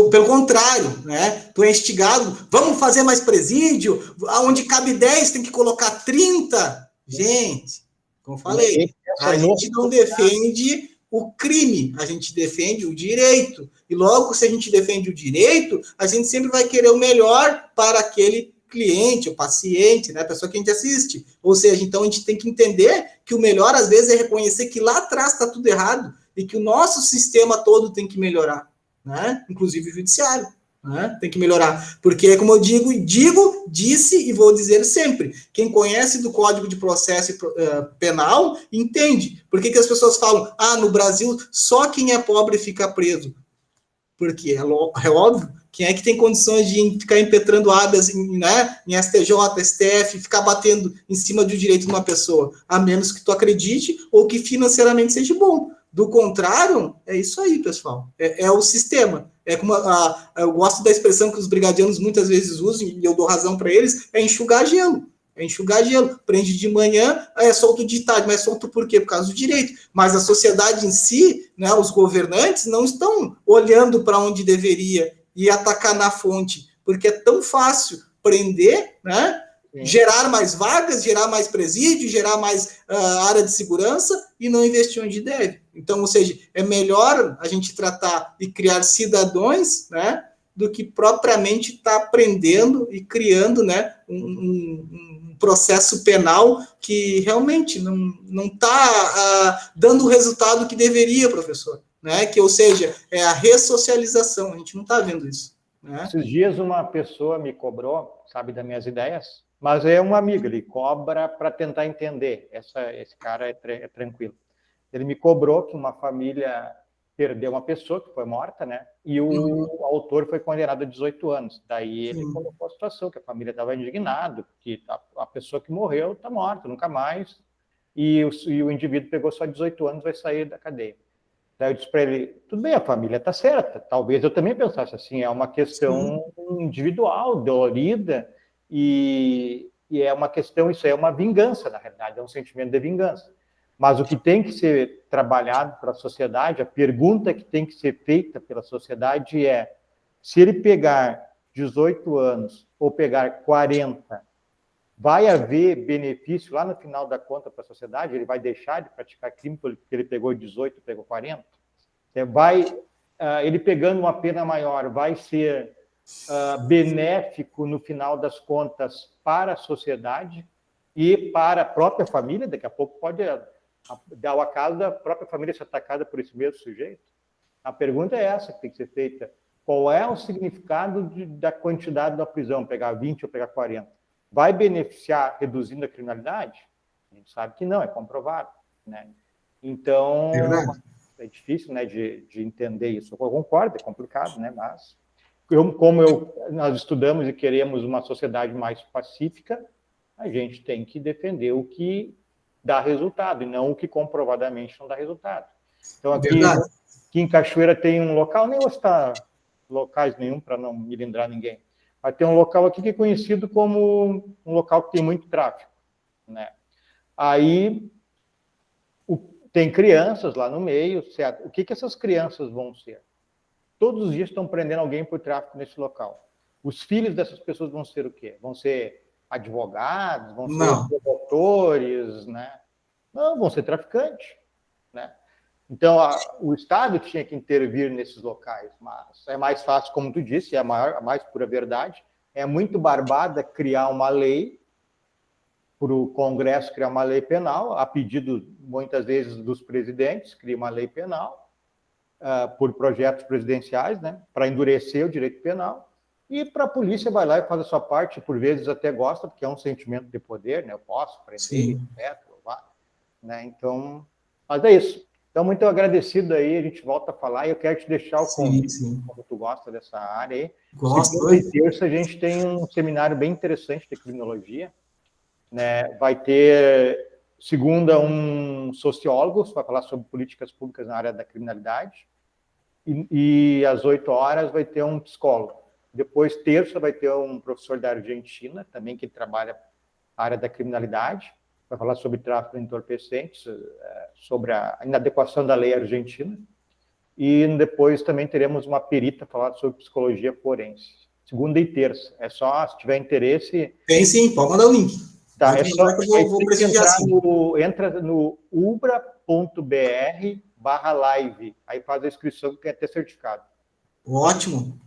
Pelo contrário, né? Tu é instigado, vamos fazer mais presídio, onde cabe 10 tem que colocar 30. Gente, como eu falei, a gente não defende o crime, a gente defende o direito. E logo, se a gente defende o direito, a gente sempre vai querer o melhor para aquele cliente, o paciente, né, a pessoa que a gente assiste. Ou seja, então a gente tem que entender que o melhor, às vezes, é reconhecer que lá atrás está tudo errado e que o nosso sistema todo tem que melhorar, né? Inclusive o judiciário, né? Tem que melhorar. Porque, como eu disse e vou dizer sempre, quem conhece do Código de Processo Penal entende. Por que as pessoas falam, no Brasil só quem é pobre fica preso? Porque é óbvio, quem é que tem condições de ficar impetrando habeas né, em STJ, STF, ficar batendo em cima do direito de uma pessoa, a menos que tu acredite ou que financeiramente seja bom. Do contrário, é isso aí, pessoal. É o sistema. É como eu gosto da expressão que os brigadianos muitas vezes usam, e eu dou razão para eles, é enxugar gelo. Prende de manhã, é solto de tarde, mas é solto por quê? Por causa do direito. Mas a sociedade em si, né, os governantes, não estão olhando para onde deveria e atacar na fonte, porque é tão fácil prender, né, gerar mais vagas, gerar mais presídio, gerar mais área de segurança e não investir onde deve. Então, ou seja, é melhor a gente tratar e criar cidadãos, né, do que propriamente estar prendendo e criando, né, um processo penal que realmente não está dando o resultado que deveria, professor. Né? Que, ou seja, é a ressocialização. A gente não está vendo isso. Né? Esses dias uma pessoa me cobrou, sabe, das minhas ideias, mas é um amigo, ele cobra para tentar entender. Esse cara é tranquilo. Ele me cobrou que uma família perdeu uma pessoa que foi morta, né? E o autor foi condenado a 18 anos. Daí ele colocou a situação que a família estava indignada, porque a pessoa que morreu está morta, nunca mais. E o indivíduo pegou só 18 anos, vai sair da cadeia. Daí eu disse para ele, tudo bem, a família está certa. Talvez eu também pensasse assim, é uma questão individual, dolorida, e é uma questão, isso é uma vingança, na realidade, é um sentimento de vingança. Mas o que tem que ser trabalhado para a sociedade, a pergunta que tem que ser feita pela sociedade é, se ele pegar 18 anos ou pegar 40, vai haver benefício lá no final da conta para a sociedade? Ele vai deixar de praticar crime porque ele pegou 18, pegou 40? Ele pegando uma pena maior, vai ser benéfico no final das contas para a sociedade e para a própria família? Daqui a pouco pode dar o acaso da própria família ser atacada por esse mesmo sujeito? A pergunta é essa que tem que ser feita. Qual é o significado da quantidade da prisão? Pegar 20 ou pegar 40? Vai beneficiar reduzindo a criminalidade? A gente sabe que não, é comprovado. Né? Então, é difícil, né, de entender isso. Eu concordo, é complicado, né? Mas nós estudamos e queremos uma sociedade mais pacífica, a gente tem que defender o que dá resultado, e não o que comprovadamente não dá resultado. Então, aqui em Cachoeira tem um local, nem vou citar locais nenhum para não me lembrar ninguém, mas tem um local aqui que é conhecido como um local que tem muito tráfego, né? Aí tem crianças lá no meio, certo? O que essas crianças vão ser? Todos os dias estão prendendo alguém por tráfico nesse local. Os filhos dessas pessoas vão ser o quê? Vão ser advogados, vão ser promotores, né? Não, vão ser traficantes, né? Então, o Estado tinha que intervir nesses locais, mas é mais fácil, como tu disse, é a mais pura verdade, é muito barbada criar uma lei, para o Congresso criar uma lei penal, a pedido, muitas vezes, dos presidentes, cria uma lei penal, por projetos presidenciais, né, para endurecer o direito penal, e para a polícia vai lá e faz a sua parte, por vezes até gosta, porque é um sentimento de poder, né, eu posso prender, etc. Né, então, mas é isso. Então, muito agradecido aí, a gente volta a falar, e eu quero te deixar o convite, como tu gosta dessa área aí. Segunda e terça a gente tem um seminário bem interessante de criminologia, né? Vai ter, segunda, um sociólogo, vai falar sobre políticas públicas na área da criminalidade, e às 8 horas vai ter um psicólogo. Depois, terça, vai ter um professor da Argentina, também que trabalha a área da criminalidade, vai falar sobre tráfico de entorpecentes, sobre a inadequação da lei argentina, e depois também teremos uma perita falar sobre psicologia forense. Segunda e terça. É só, se tiver interesse... Tem sim, pode mandar o link. Tá, é só que eu vou prestigiar entra no ubra.br/live, aí faz a inscrição que quer ter certificado. Ótimo.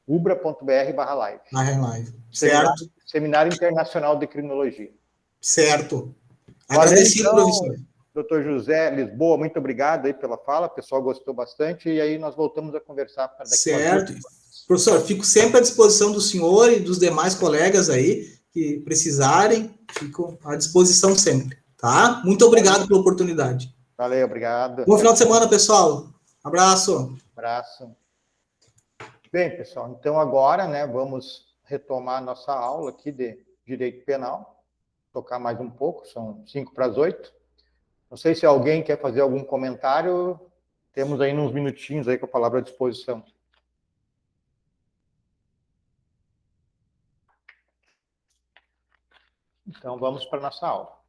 ubra.br/live. Live. Certo. Seminário Internacional de Criminologia. Certo. Agradecido, professor. Doutor José Lisboa, muito obrigado aí pela fala, o pessoal gostou bastante, e aí nós voltamos a conversar para daqui a pouco. Professor, fico sempre à disposição do senhor e dos demais colegas aí que precisarem, fico à disposição sempre, tá? Muito obrigado pela oportunidade. Valeu, obrigado. Bom final de semana, pessoal. Abraço. Abraço. Bem, pessoal, então agora, né, vamos retomar nossa aula aqui de Direito Penal, tocar mais um pouco, são 7:55. Não sei se alguém quer fazer algum comentário, temos aí uns minutinhos aí com a palavra à disposição. Então, vamos para a nossa aula.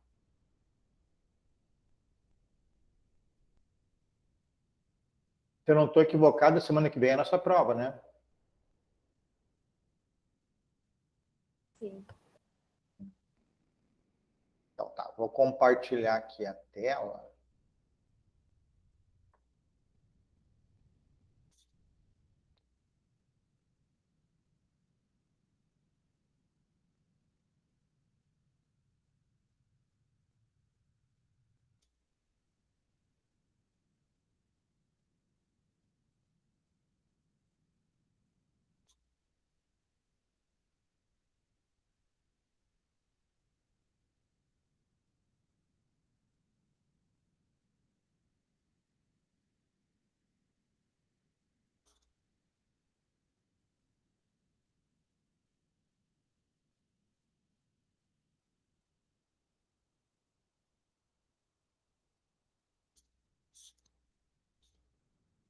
Se eu não estou equivocado, semana que vem é a nossa prova, né? Sim. Então tá, vou compartilhar aqui a tela.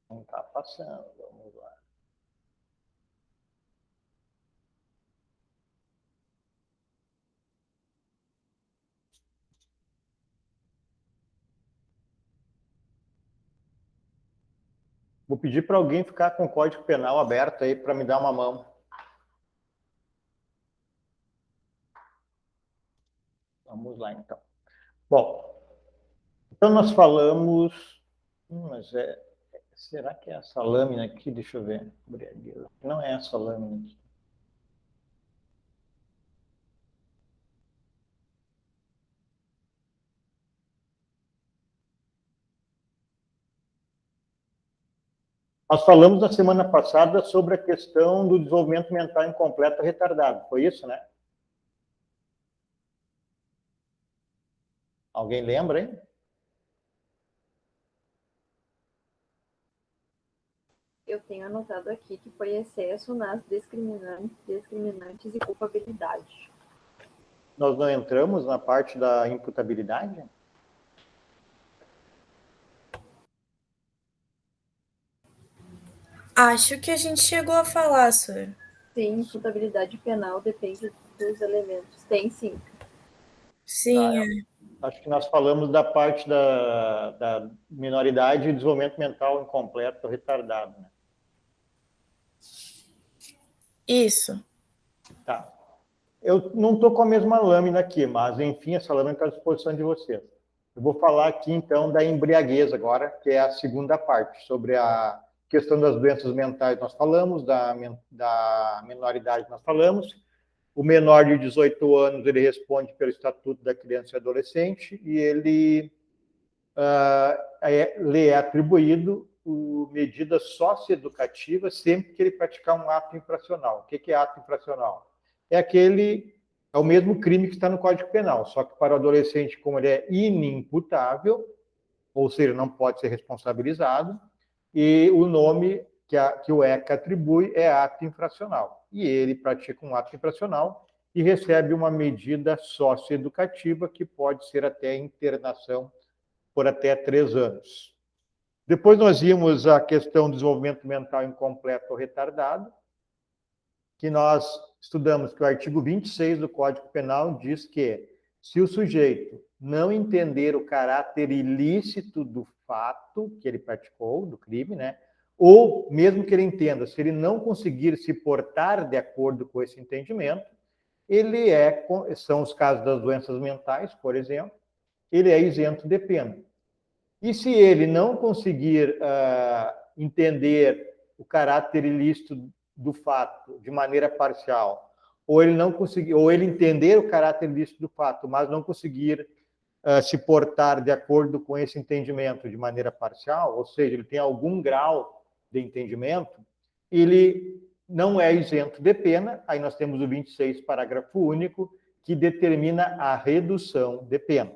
Não está passando, vamos lá. Vou pedir para alguém ficar com o Código Penal aberto aí para me dar uma mão. Vamos lá, então. Bom, então nós falamos... mas será que é essa lâmina aqui? Deixa eu ver. Não é essa lâmina aqui. Nós falamos na semana passada sobre a questão do desenvolvimento mental incompleto retardado. Foi isso, né? Alguém lembra, hein? Eu tenho anotado aqui que foi excesso nas discriminantes e culpabilidade. Nós não entramos na parte da imputabilidade? Acho que a gente chegou a falar, Sor. Sim, imputabilidade penal depende dos elementos. Tem sim. Sim, Acho que nós falamos da parte da minoridade e desenvolvimento mental incompleto ou retardado, né? isso. Tá. Eu não estou com a mesma lâmina aqui, mas, enfim, essa lâmina está à disposição de vocês. Eu vou falar aqui, então, da embriaguez agora, que é a segunda parte, sobre a questão das doenças mentais nós falamos, da minoridade nós falamos. O menor de 18 anos, ele responde pelo Estatuto da Criança e Adolescente e ele lhe é atribuído medida socioeducativa sempre que ele praticar um ato infracional. O que é ato infracional? É o mesmo crime que está no Código Penal, só que para o adolescente, como ele é inimputável, ou seja, não pode ser responsabilizado, e o nome que o ECA atribui é ato infracional. E ele pratica um ato infracional e recebe uma medida socioeducativa que pode ser até internação por até 3 anos. Depois nós vimos a questão do desenvolvimento mental incompleto ou retardado, que nós estudamos que o artigo 26 do Código Penal diz que se o sujeito não entender o caráter ilícito do fato que ele praticou, do crime, né? Ou mesmo que ele entenda, se ele não conseguir se portar de acordo com esse entendimento, são os casos das doenças mentais, por exemplo, ele é isento de pena. E se ele não conseguir entender o caráter ilícito do fato de maneira parcial, ou ele entender o caráter ilícito do fato, mas não conseguir se portar de acordo com esse entendimento de maneira parcial, ou seja, ele tem algum grau de entendimento, ele não é isento de pena. Aí nós temos o 26, parágrafo único, que determina a redução de pena.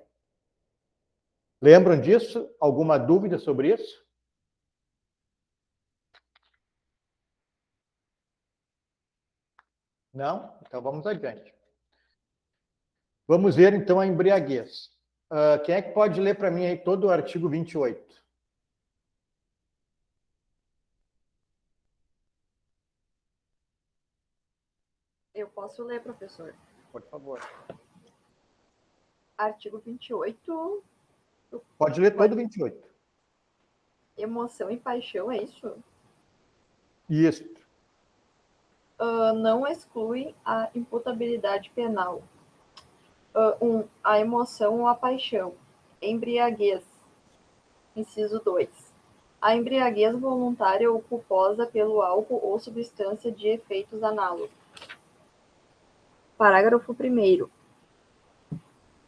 Lembram disso? Alguma dúvida sobre isso? Não? Então vamos adiante. Vamos ver então a embriaguez. Quem é que pode ler para mim aí todo o artigo 28? Eu posso ler, professor. Por favor. Artigo 28. Pode ler todo o 28. Emoção e paixão, é isso? Isso. Não exclui a imputabilidade penal. 1. A emoção ou a paixão. Embriaguez. Inciso 2. A embriaguez voluntária ou culposa pelo álcool ou substância de efeitos análogos. Parágrafo 1º.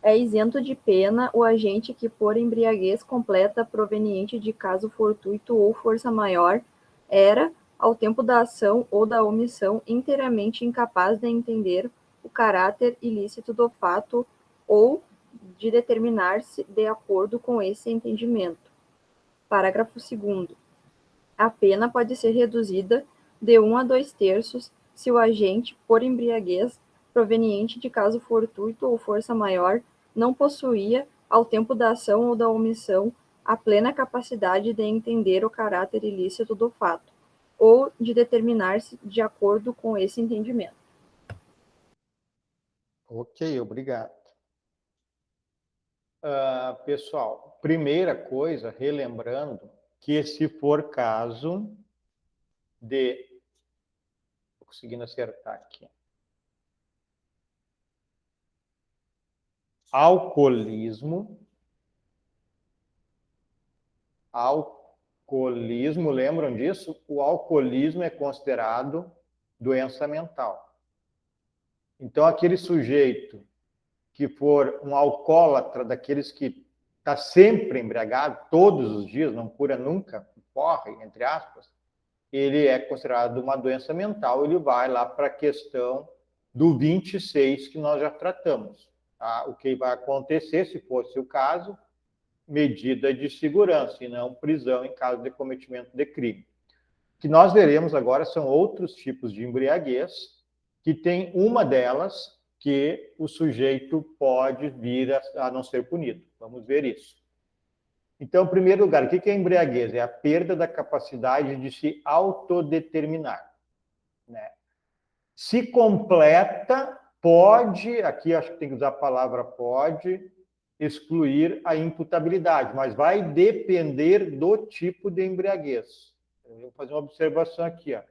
É isento de pena o agente que, por embriaguez completa proveniente de caso fortuito ou força maior, era, ao tempo da ação ou da omissão, inteiramente incapaz de entender o caráter ilícito do fato ou de determinar-se de acordo com esse entendimento. Parágrafo 2º. A pena pode ser reduzida de 1 a 2/3 se o agente, por embriaguez proveniente de caso fortuito ou força maior, não possuía, ao tempo da ação ou da omissão, a plena capacidade de entender o caráter ilícito do fato, ou de determinar-se de acordo com esse entendimento. Ok, obrigado. Pessoal, primeira coisa, relembrando que se for caso de... Estou conseguindo acertar aqui. Alcoolismo, lembram disso? O alcoolismo é considerado doença mental. Então, aquele sujeito que for um alcoólatra, daqueles que está sempre embriagado, todos os dias, não cura nunca, corre, entre aspas, ele é considerado uma doença mental, ele vai lá para a questão do 26 que nós já tratamos. Tá? O que vai acontecer, se fosse o caso, medida de segurança e não prisão em caso de cometimento de crime. que nós veremos agora são outros tipos de embriaguez, que tem uma delas que o sujeito pode vir a não ser punido. Vamos ver isso. Então, em primeiro lugar, o que é embriaguez? É a perda da capacidade de se autodeterminar, né? Se completa, pode, aqui acho que tem que usar a palavra pode, excluir a imputabilidade, mas vai depender do tipo de embriaguez. Eu vou fazer uma observação aqui, ó.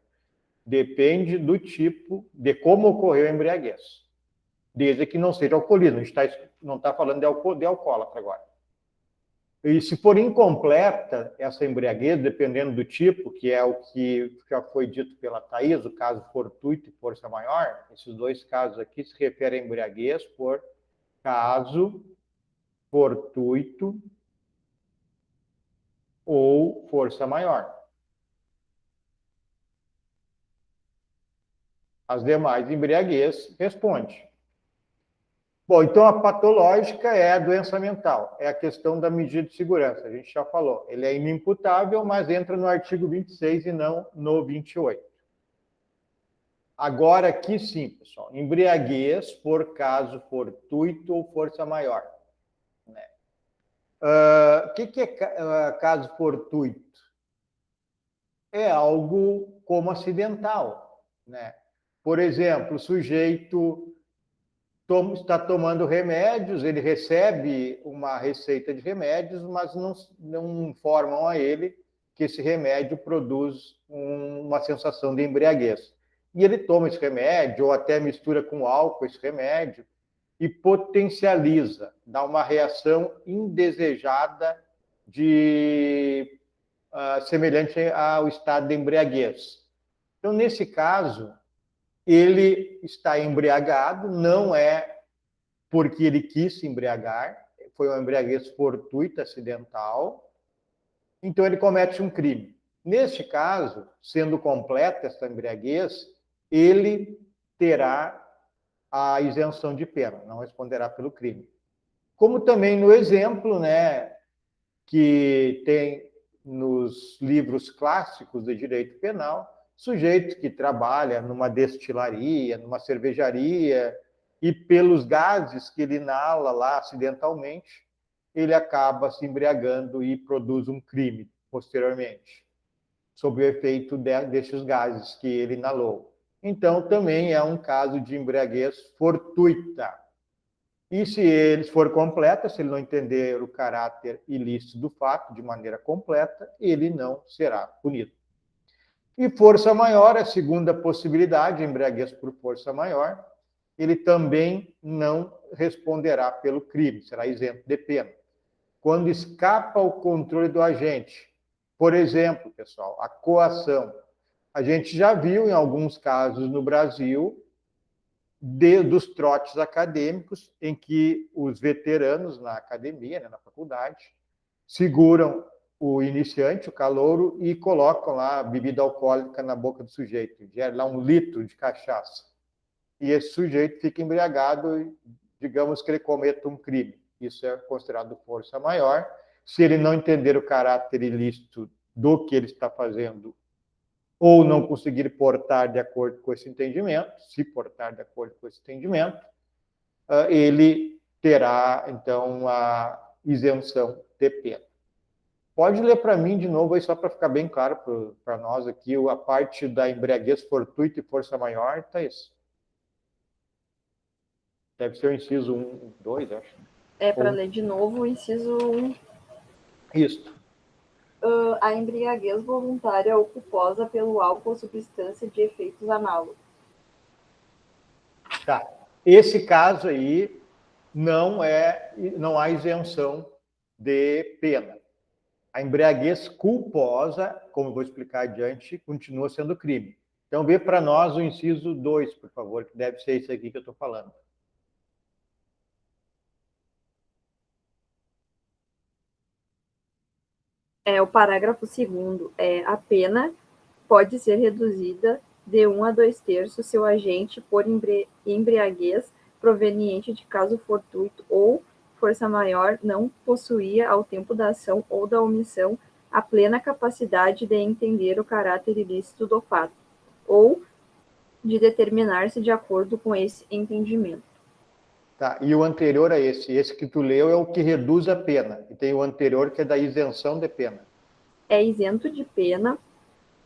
Depende do tipo, de como ocorreu a embriaguez. Desde que não seja alcoolismo. A gente não está falando de alcoólatra agora. E se for incompleta essa embriaguez, dependendo do tipo, que é o que já foi dito pela Thais, o caso fortuito e força maior, esses dois casos aqui se referem a embriaguez por caso fortuito ou força maior. As demais embriaguez responde. Bom, então a patológica é a doença mental, é a questão da medida de segurança, a gente já falou. Ele é inimputável, mas entra no artigo 26 e não no 28. Agora aqui sim, pessoal, embriaguez por caso fortuito ou força maior. Né? O que é caso fortuito? É algo como acidental, né? Por exemplo, o sujeito está tomando remédios, ele recebe uma receita de remédios, mas não informam a ele que esse remédio produz uma sensação de embriaguez. E ele toma esse remédio, ou até mistura com álcool esse remédio, e potencializa, dá uma reação indesejada semelhante ao estado de embriaguez. Então, nesse caso, ele está embriagado, não é porque ele quis se embriagar, foi uma embriaguez fortuita, acidental, então ele comete um crime. Neste caso, sendo completa essa embriaguez, ele terá a isenção de pena, não responderá pelo crime. Como também no exemplo, né, que tem nos livros clássicos de direito penal, sujeito que trabalha numa destilaria, numa cervejaria, e pelos gases que ele inala lá acidentalmente, ele acaba se embriagando e produz um crime posteriormente, sob o efeito desses gases que ele inalou. Então, também é um caso de embriaguez fortuita. E se ele for completa, se ele não entender o caráter ilícito do fato de maneira completa, ele não será punido. E força maior, a segunda possibilidade, embriaguez por força maior, ele também não responderá pelo crime, será isento de pena. Quando escapa ao controle do agente, por exemplo, pessoal, a coação. A gente já viu em alguns casos no Brasil dos trotes acadêmicos, em que os veteranos na academia, né, na faculdade, seguram o iniciante, o calouro, e colocam lá bebida alcoólica na boca do sujeito, gera lá 1 litro de cachaça. E esse sujeito fica embriagado e, digamos que ele cometa um crime. Isso é considerado força maior. Se ele não entender o caráter ilícito do que ele está fazendo, ou não conseguir portar de acordo com esse entendimento, se portar de acordo com esse entendimento, ele terá, então, a isenção de pena. Pode ler para mim de novo, aí só para ficar bem claro para nós aqui, a parte da embriaguez fortuita e força maior, tá isso. Deve ser o inciso 1, 2, acho. É, para ler de novo o inciso 1. Isso. A embriaguez voluntária ou culposa pelo álcool ou substância de efeitos análogos. Tá. Esse caso aí não há isenção de pena. A embriaguez culposa, como eu vou explicar adiante, continua sendo crime. Então, vê para nós o inciso 2, por favor, que deve ser esse aqui que eu estou falando. O parágrafo 2º a pena pode ser reduzida de 1 a 2/3 se o agente, por embriaguez proveniente de caso fortuito ou força maior, não possuía, ao tempo da ação ou da omissão, a plena capacidade de entender o caráter ilícito do fato, ou de determinar-se de acordo com esse entendimento. Tá, e o anterior a esse que tu leu é o que reduz a pena, e tem o anterior que é da isenção de pena. É isento de pena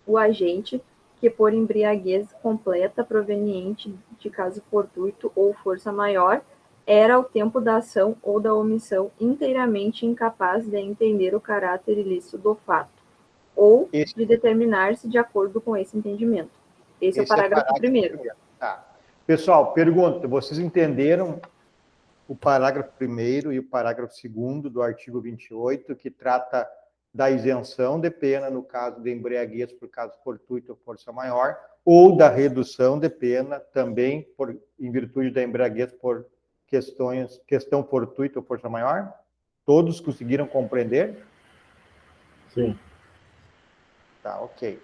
o agente que, por embriaguez completa proveniente de caso fortuito ou força maior, era ao tempo da ação ou da omissão inteiramente incapaz de entender o caráter ilícito do fato, ou de determinar-se de acordo com esse entendimento. Esse é o parágrafo primeiro. Tá. Pessoal, pergunta, vocês entenderam o parágrafo 1º e o parágrafo 2º do artigo 28, que trata da isenção de pena no caso de embriaguez por caso fortuito ou força maior, ou da redução de pena também em virtude da embriaguez por questão fortuita ou força maior? Todos conseguiram compreender? Sim. Tá, ok.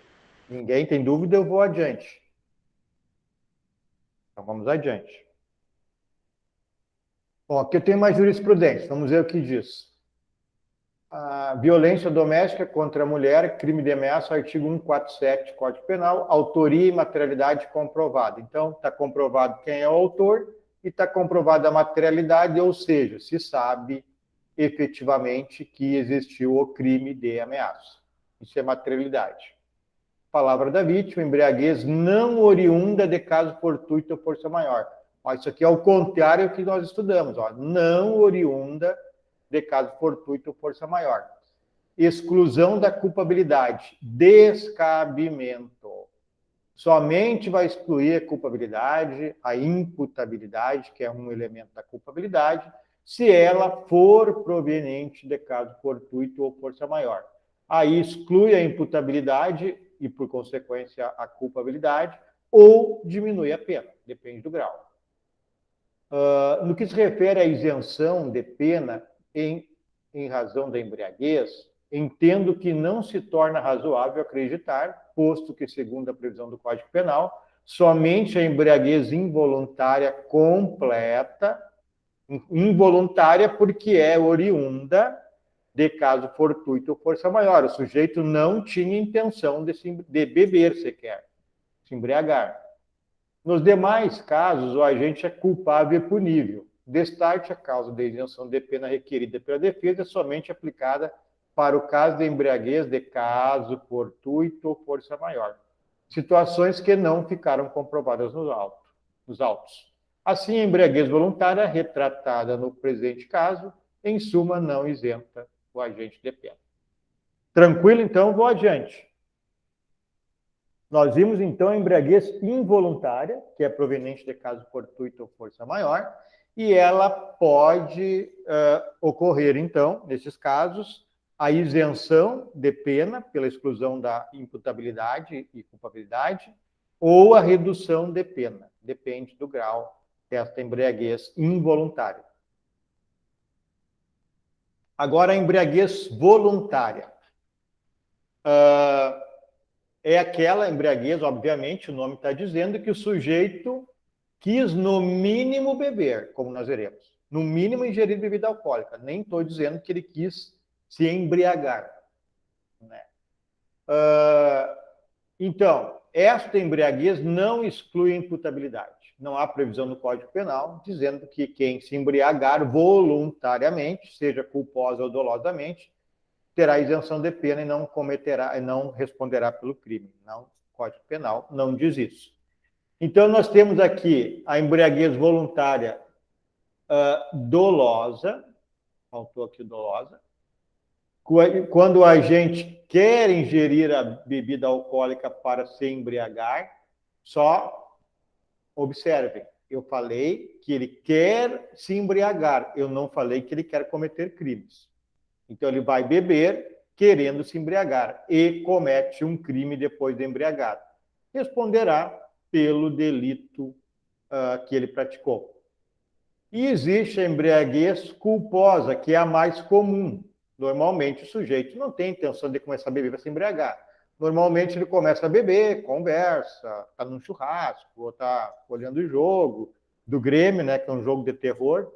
Ninguém tem dúvida, eu vou adiante. Então, vamos adiante. Bom, aqui eu tenho mais jurisprudência, vamos ver o que diz. A violência doméstica contra a mulher, crime de ameaça, artigo 147, Código Penal, autoria e materialidade comprovada. Então, está comprovado quem é o autor e está comprovada a materialidade, ou seja, se sabe efetivamente que existiu o crime de ameaça. Isso é materialidade. Palavra da vítima, embriaguez não oriunda de caso fortuito ou força maior. Ó, isso aqui é o contrário que nós estudamos. Ó, não oriunda de caso fortuito ou força maior. Exclusão da culpabilidade. Descabimento. Somente vai excluir a culpabilidade, a imputabilidade, que é um elemento da culpabilidade, se ela for proveniente de caso fortuito ou força maior. Aí exclui a imputabilidade e, por consequência, a culpabilidade, ou diminui a pena, depende do grau. No que se refere à isenção de pena em razão da embriaguez, entendo que não se torna razoável acreditar, posto que, segundo a previsão do Código Penal, somente a embriaguez involuntária completa, involuntária porque é oriunda de caso fortuito ou força maior. O sujeito não tinha intenção de beber sequer, se embriagar. Nos demais casos, o agente é culpável e punível. Destarte, a causa de isenção de pena requerida pela defesa é somente aplicada para o caso de embriaguez de caso fortuito ou força maior. Situações que não ficaram comprovadas nos autos. Assim, a embriaguez voluntária, retratada no presente caso, em suma, não isenta o agente de pena. Tranquilo? Então, vou adiante. Nós vimos, então, a embriaguez involuntária, que é proveniente de caso fortuito ou força maior, e ela pode ocorrer, então, nesses casos, a isenção de pena pela exclusão da imputabilidade e culpabilidade, ou a redução de pena, depende do grau desta embriaguez involuntária. Agora, a embriaguez voluntária. É aquela embriaguez, obviamente, o nome está dizendo que o sujeito quis, no mínimo, beber, como nós veremos. No mínimo, ingerir bebida alcoólica. Nem estou dizendo que ele quis se embriagar. Né? Então, esta embriaguez não exclui a imputabilidade. Não há previsão no Código Penal dizendo que quem se embriagar voluntariamente, seja culposa ou dolosamente, terá isenção de pena e não cometerá, e não responderá pelo crime. Não, o Código Penal não diz isso. Então, nós temos aqui a embriaguez voluntária dolosa, faltou aqui dolosa, quando a gente quer ingerir a bebida alcoólica para se embriagar, só observem, eu falei que ele quer se embriagar, eu não falei que ele quer cometer crimes. Então, ele vai beber querendo se embriagar e comete um crime depois de embriagado. Responderá pelo delito que ele praticou. E existe a embriaguez culposa, que é a mais comum. Normalmente, o sujeito não tem intenção de começar a beber para se embriagar. Normalmente, ele começa a beber, conversa, está num churrasco, ou está olhando o jogo do Grêmio, né, que é um jogo de terror,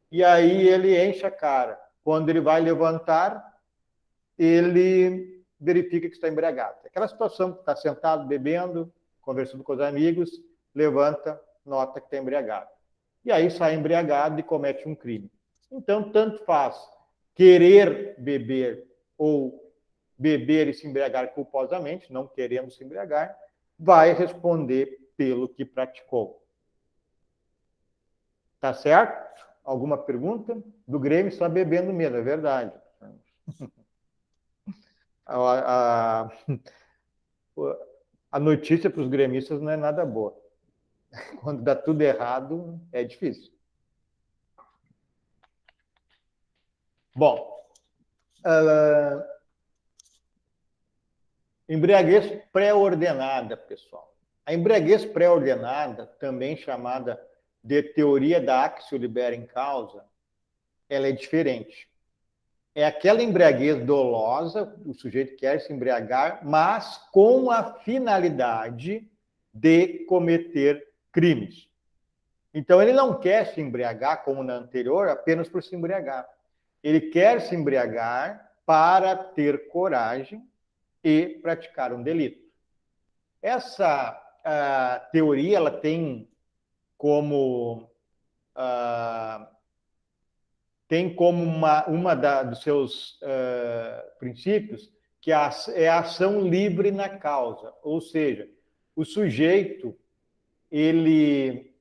e aí ele enche a cara. Quando ele vai levantar, ele verifica que está embriagado. Aquela situação que está sentado, bebendo, conversando com os amigos, levanta, nota que está embriagado. E aí sai embriagado e comete um crime. Então, tanto faz querer beber ou beber e se embriagar culposamente, não querendo se embriagar, vai responder pelo que praticou. Tá certo? Alguma pergunta? Do Grêmio está bebendo mesmo, é verdade. A notícia para os gremistas não é nada boa. Quando dá tudo errado, é difícil. Bom, embriaguez pré-ordenada, pessoal. A embriaguez pré-ordenada, também chamada de teoria da actio libera in causa, ela é diferente. É aquela embriaguez dolosa, o sujeito quer se embriagar, mas com a finalidade de cometer crimes. Então, ele não quer se embriagar, como na anterior, apenas por se embriagar. Ele quer se embriagar para ter coragem e praticar um delito. Essa teoria ela tem como dos seus princípios que é a ação livre na causa, ou seja, o sujeito ele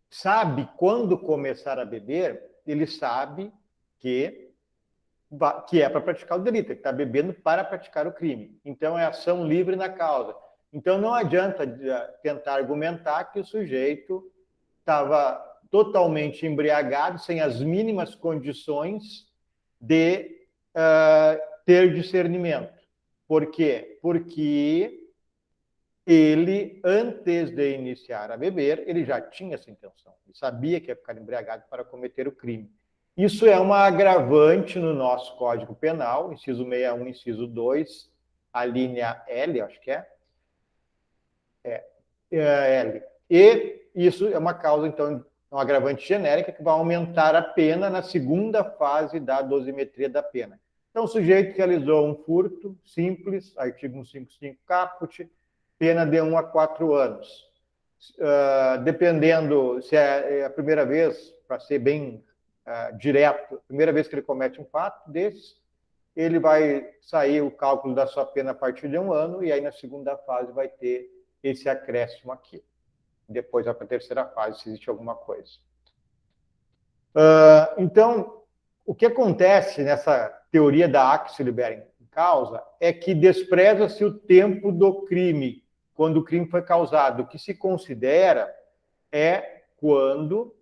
sabe quando começar a beber, ele sabe que é para praticar o delito, que está bebendo para praticar o crime. Então, é ação livre na causa. Então, não adianta tentar argumentar que o sujeito estava totalmente embriagado, sem as mínimas condições de ter discernimento. Por quê? Porque ele, antes de iniciar a beber, ele já tinha essa intenção. Ele sabia que ia ficar embriagado para cometer o crime. Isso é uma agravante no nosso Código Penal, inciso 61, inciso 2, a linha L, acho que é L. E isso é uma causa, então, um agravante genérica que vai aumentar a pena na segunda fase da dosimetria da pena. Então, o sujeito realizou um furto simples, artigo 155 caput, pena de 1 a 4 anos. Dependendo se é a primeira vez, para ser bem direto, a primeira vez que ele comete um fato desses, ele vai sair o cálculo da sua pena a partir de 1 ano, e aí na segunda fase vai ter esse acréscimo aqui. Depois vai para a terceira fase, se existe alguma coisa. Então, o que acontece nessa teoria da actio libera in causa é que despreza-se o tempo do crime, quando o crime foi causado. O que se considera é quando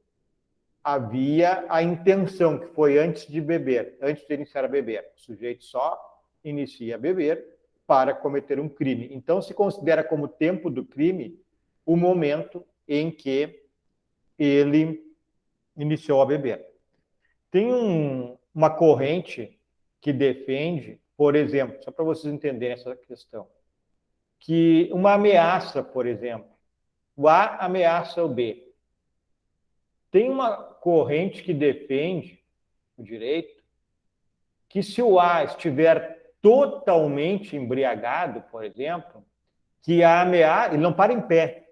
havia a intenção, que foi antes de beber, antes de iniciar a beber. O sujeito só inicia a beber para cometer um crime. Então, se considera como tempo do crime o momento em que ele iniciou a beber. Tem uma corrente que defende, por exemplo, só para vocês entenderem essa questão, que uma ameaça, por exemplo, o A ameaça o B. Tem uma corrente que defende o direito que se o A estiver totalmente embriagado, por exemplo, que a ameaça, ele não para em pé,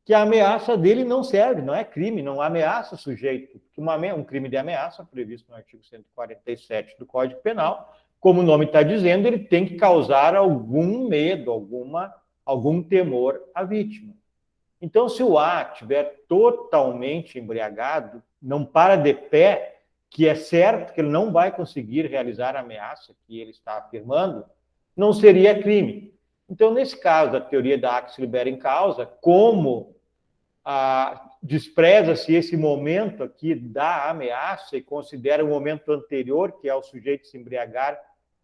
que a ameaça dele não serve, não é crime, não ameaça o sujeito. Um crime de ameaça, previsto no artigo 147 do Código Penal, como o nome está dizendo, ele tem que causar algum medo, algum temor à vítima. Então, se o A estiver totalmente embriagado, não para de pé, que é certo que ele não vai conseguir realizar a ameaça que ele está afirmando, não seria crime. Então, nesse caso, a teoria da actio libera in causa, como despreza-se esse momento aqui da ameaça e considera o momento anterior, que é o sujeito se embriagar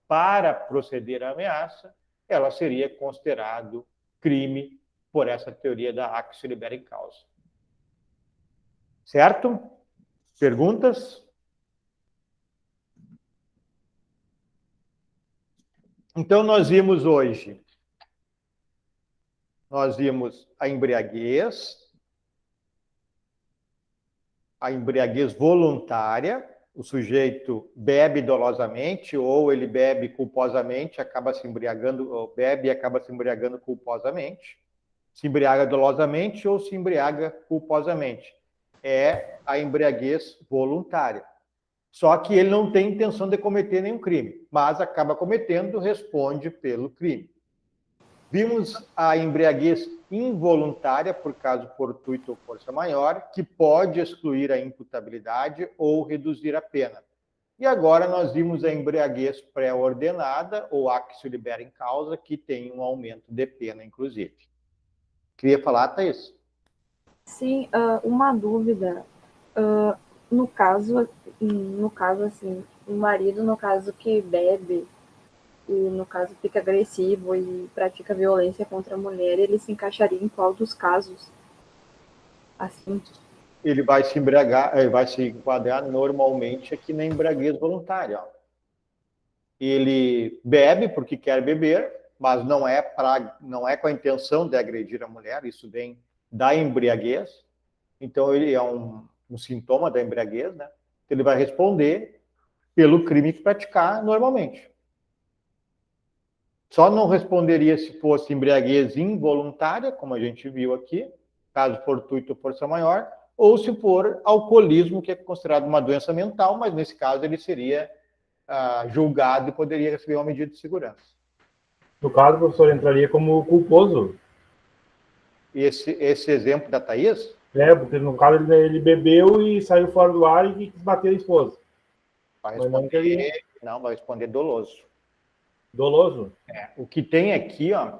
para proceder à ameaça, ela seria considerado crime por essa teoria da actio libera in causa. Certo? Perguntas? Então, nós vimos hoje, a embriaguez voluntária, o sujeito bebe dolosamente ou ele bebe culposamente, acaba se embriagando, ou bebe e acaba se embriagando culposamente, se embriaga dolosamente ou se embriaga culposamente. É a embriaguez voluntária. Só que ele não tem intenção de cometer nenhum crime, mas acaba cometendo, responde pelo crime. Vimos a embriaguez involuntária, por caso fortuito ou força maior, que pode excluir a imputabilidade ou reduzir a pena. E agora nós vimos a embriaguez pré-ordenada, ou actio libera em causa, que tem um aumento de pena, inclusive. Queria falar, Thaís? Sim, uma dúvida. No caso, assim, o marido, no caso, que bebe e, no caso, fica agressivo e pratica violência contra a mulher, ele se encaixaria em qual dos casos? Assim, Ele vai se embriagar, vai se enquadrar normalmente aqui na embriaguez voluntária. Ó. Ele bebe porque quer beber, mas não é com a intenção de agredir a mulher, isso vem da embriaguez. Então, ele é um sintoma da embriaguez, né? Ele vai responder pelo crime que praticar normalmente. Só não responderia se fosse embriaguez involuntária, como a gente viu aqui, caso fortuito ou força maior, ou se for alcoolismo, que é considerado uma doença mental, mas nesse caso ele seria julgado e poderia receber uma medida de segurança. No caso, o professor entraria como culposo. Esse exemplo da Thaís? Porque no caso ele bebeu e saiu fora do ar e quis bater a esposa. Vai responder, não, vai responder doloso. Doloso? O que tem aqui, ó,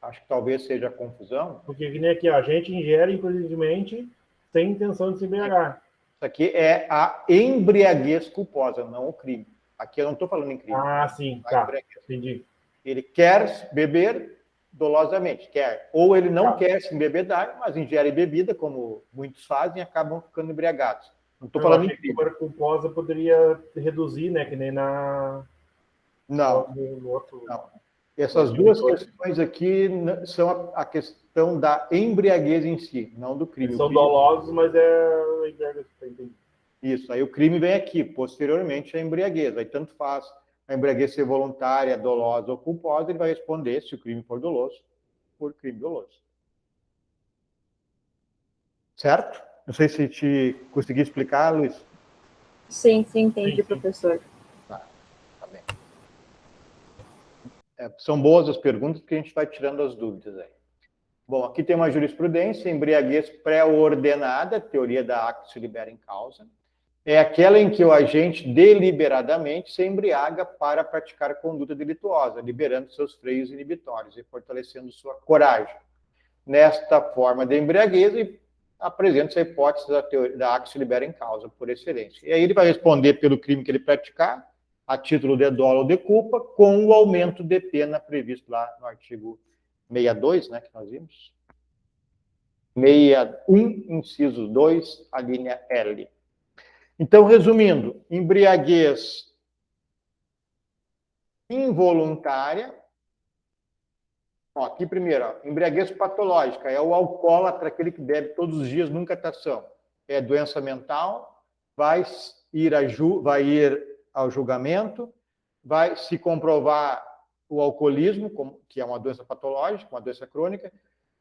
acho que talvez seja a confusão. Porque que nem aqui, a gente ingere imprevidentemente sem intenção de se embriagar. Isso aqui é a embriaguez culposa, não o crime. Aqui eu não estou falando em crime. Ah, sim, tá. Entendi. Ele quer beber dolosamente, quer. Ou ele não quer se embebedar, mas ingere bebida, como muitos fazem, e acabam ficando embriagados. Não estou falando em crime. A culposa poderia reduzir, né? Que nem na... Não. No outro... Não. Essas duas questões aqui são a questão da embriaguez em si, não do crime. São dolosos, mas é... Isso, aí o crime vem aqui, posteriormente a embriaguez. Aí tanto faz a embriaguez ser voluntária, dolosa ou culposa, ele vai responder, se o crime for doloso, por crime doloso. Certo? Não sei se te consegui explicar, Luiz. Sim, entendi, professor. Tá bem. São boas as perguntas, porque a gente vai tirando as dúvidas aí. Bom, aqui tem uma jurisprudência, embriaguez pré-ordenada, teoria da actio libera em causa. É aquela em que o agente deliberadamente se embriaga para praticar conduta delituosa, liberando seus freios inibitórios e fortalecendo sua coragem. Nesta forma de embriaguez, apresenta-se a hipótese da actio libera em causa, por excelência. E aí ele vai responder pelo crime que ele praticar, a título de dolo ou de culpa, com o aumento de pena previsto lá no artigo 62, né, que nós vimos. 61, inciso 2, a linha L. Então, resumindo, embriaguez involuntária. Ó, aqui primeiro, ó, embriaguez patológica, é o alcoólatra, aquele que bebe todos os dias, nunca está são. É doença mental, vai ir ao julgamento, vai se comprovar o alcoolismo, que é uma doença patológica, uma doença crônica,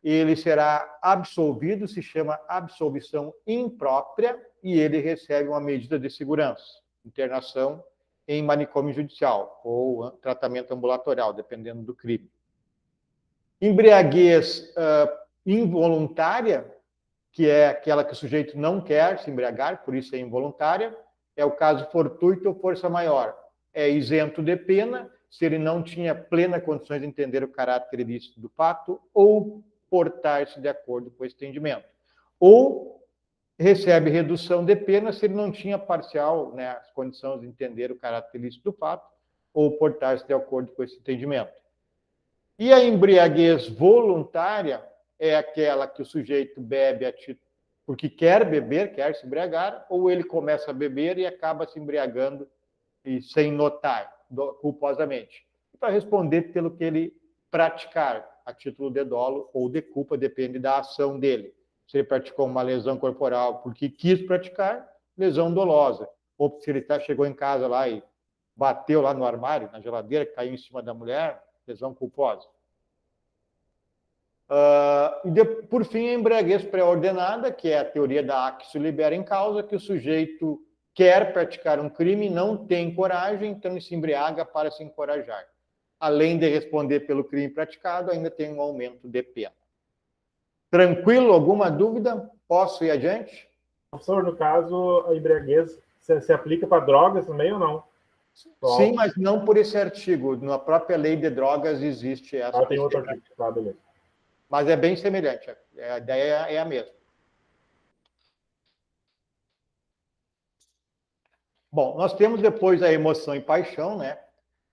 ele será absolvido, se chama absolvição imprópria, e ele recebe uma medida de segurança, internação em manicômio judicial ou tratamento ambulatorial, dependendo do crime. Embriaguez involuntária, que é aquela que o sujeito não quer se embriagar, por isso é involuntária, é o caso fortuito ou força maior. É isento de pena, se ele não tinha plena condições de entender o caráter ilícito do fato ou portar-se de acordo com esse entendimento. Ou recebe redução de pena se ele não tinha parcial, né, as condições de entender o caráter ilícito do fato ou portar-se de acordo com esse entendimento. E a embriaguez voluntária é aquela que o sujeito bebe porque quer beber, quer se embriagar, ou ele começa a beber e acaba se embriagando e sem notar, culposamente. Para responder pelo que ele praticar, a título de dolo ou de culpa, depende da ação dele. Se ele praticou uma lesão corporal porque quis praticar, lesão dolosa. ou se ele chegou em casa lá e bateu lá no armário, na geladeira, caiu em cima da mulher, lesão culposa. Por fim, a embriaguez pré-ordenada, que é a teoria da actio libera em causa, que o sujeito quer praticar um crime e não tem coragem, então ele se embriaga para se encorajar. Além de responder pelo crime praticado, ainda tem um aumento de pena. Tranquilo? Alguma dúvida? Posso ir adiante? Professor, no caso, a embriaguez se aplica para drogas também ou não? Sim, mas não por esse artigo. Na própria lei de drogas existe essa. Tem outro artigo. Tá, beleza. Mas é bem semelhante. A ideia é a mesma. Bom, nós temos depois a emoção e paixão, né?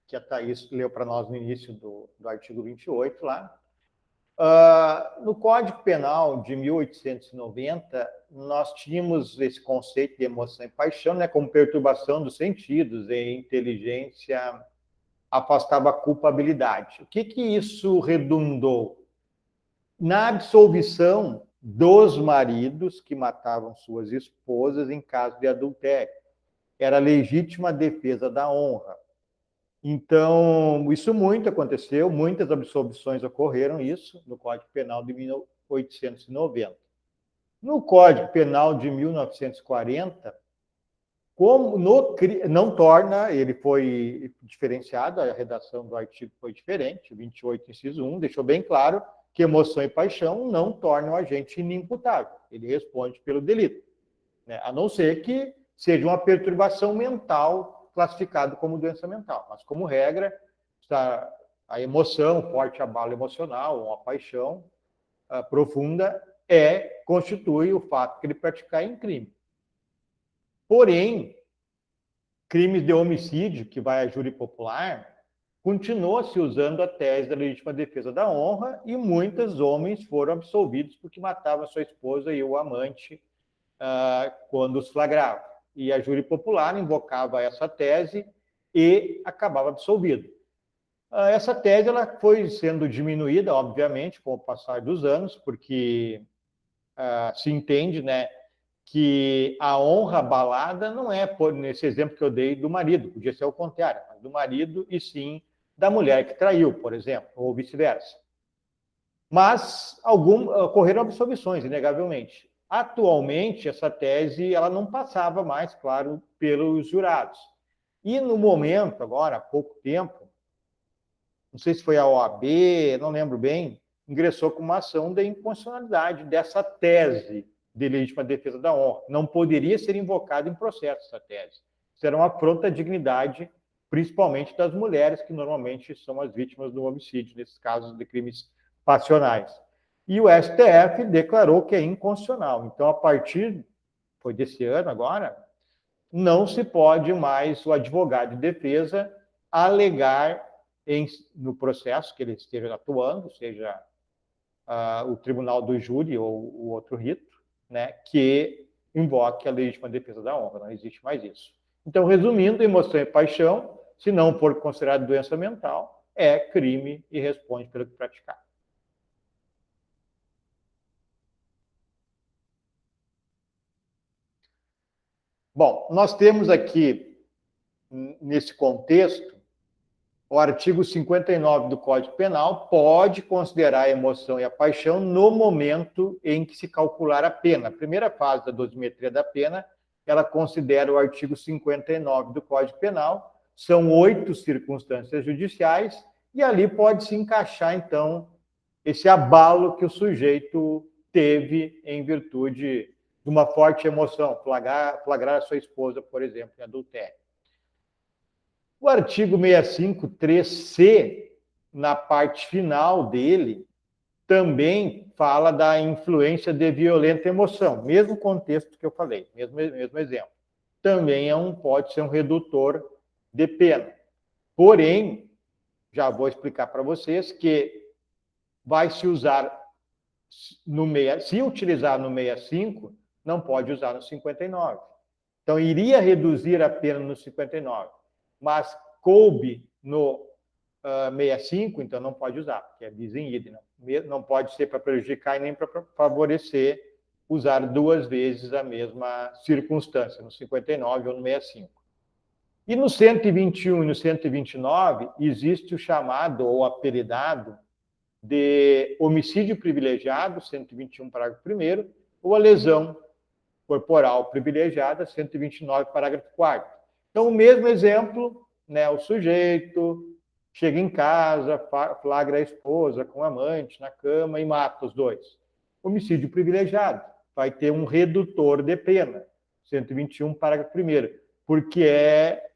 Que a Thaís leu para nós no início do artigo 28 lá. No Código Penal de 1890, nós tínhamos esse conceito de emoção e paixão, né, como perturbação dos sentidos e inteligência afastava a culpabilidade. O que isso redundou? Na absolvição dos maridos que matavam suas esposas em caso de adultério. Era legítima defesa da honra. Então, isso muito aconteceu, muitas absolvições ocorreram, isso, no Código Penal de 1890. No Código Penal de 1940, não torna, ele foi diferenciado, a redação do artigo foi diferente, 28, inciso 1, deixou bem claro que emoção e paixão não tornam o agente inimputável, ele responde pelo delito, né? A não ser que seja uma perturbação mental classificado como doença mental, mas como regra, a emoção, forte abalo emocional, ou a paixão profunda, constitui o fato que ele praticar em crime. Porém, crimes de homicídio, que vai a júri popular, continua se usando a tese da legítima defesa da honra e muitos homens foram absolvidos porque matavam a sua esposa e o amante quando os flagravam. E a júri popular invocava essa tese e acabava absolvido. Essa tese ela foi sendo diminuída, obviamente, com o passar dos anos, porque se entende, né, que a honra abalada não é, nesse exemplo que eu dei, do marido, podia ser o contrário, mas do marido e sim da mulher que traiu, por exemplo, ou vice-versa. Mas ocorreram absolvições, inegavelmente. Atualmente, essa tese ela não passava mais, claro, pelos jurados. E no momento, agora, há pouco tempo, não sei se foi a OAB, não lembro bem, ingressou com uma ação de inconstitucionalidade dessa tese de legítima defesa da honra. Não poderia ser invocada em processo essa tese. Isso era uma afronta à dignidade, principalmente das mulheres, que normalmente são as vítimas do homicídio, nesses casos de crimes passionais. E o STF declarou que é inconstitucional. Então, a partir desse ano agora, não se pode mais o advogado de defesa alegar no processo que ele esteja atuando, seja o tribunal do júri ou o outro rito, né, que invoque a legítima defesa da honra. Não existe mais isso. Então, resumindo, emoção e paixão, se não for considerado doença mental, é crime e responde pelo que praticar. Bom, nós temos aqui, nesse contexto, o artigo 59 do Código Penal pode considerar a emoção e a paixão no momento em que se calcular a pena. A primeira fase da dosimetria da pena, ela considera o artigo 59 do Código Penal, são 8 circunstâncias judiciais, e ali pode se encaixar, então, esse abalo que o sujeito teve em virtude de uma forte emoção, flagrar a sua esposa, por exemplo, em adultério. O artigo 65, 3C, na parte final dele, também fala da influência de violenta emoção, mesmo contexto que eu falei, mesmo exemplo. Também pode ser um redutor de pena. Porém, já vou explicar para vocês que vai se usar se utilizar no 65, não pode usar no 59. Então, iria reduzir a pena no 59. Mas coube no 65, então não pode usar, porque é bis in idem. Não pode ser para prejudicar e nem para favorecer usar 2 vezes a mesma circunstância, no 59 ou no 65. E no 121 e no 129, existe o chamado ou apelidado de homicídio privilegiado, 121, parágrafo 1º, ou a lesão corporal privilegiada, 129, parágrafo 4º. Então, o mesmo exemplo, né, o sujeito chega em casa, flagra a esposa com o amante na cama e mata os dois. Homicídio privilegiado vai ter um redutor de pena, 121, parágrafo 1º, porque é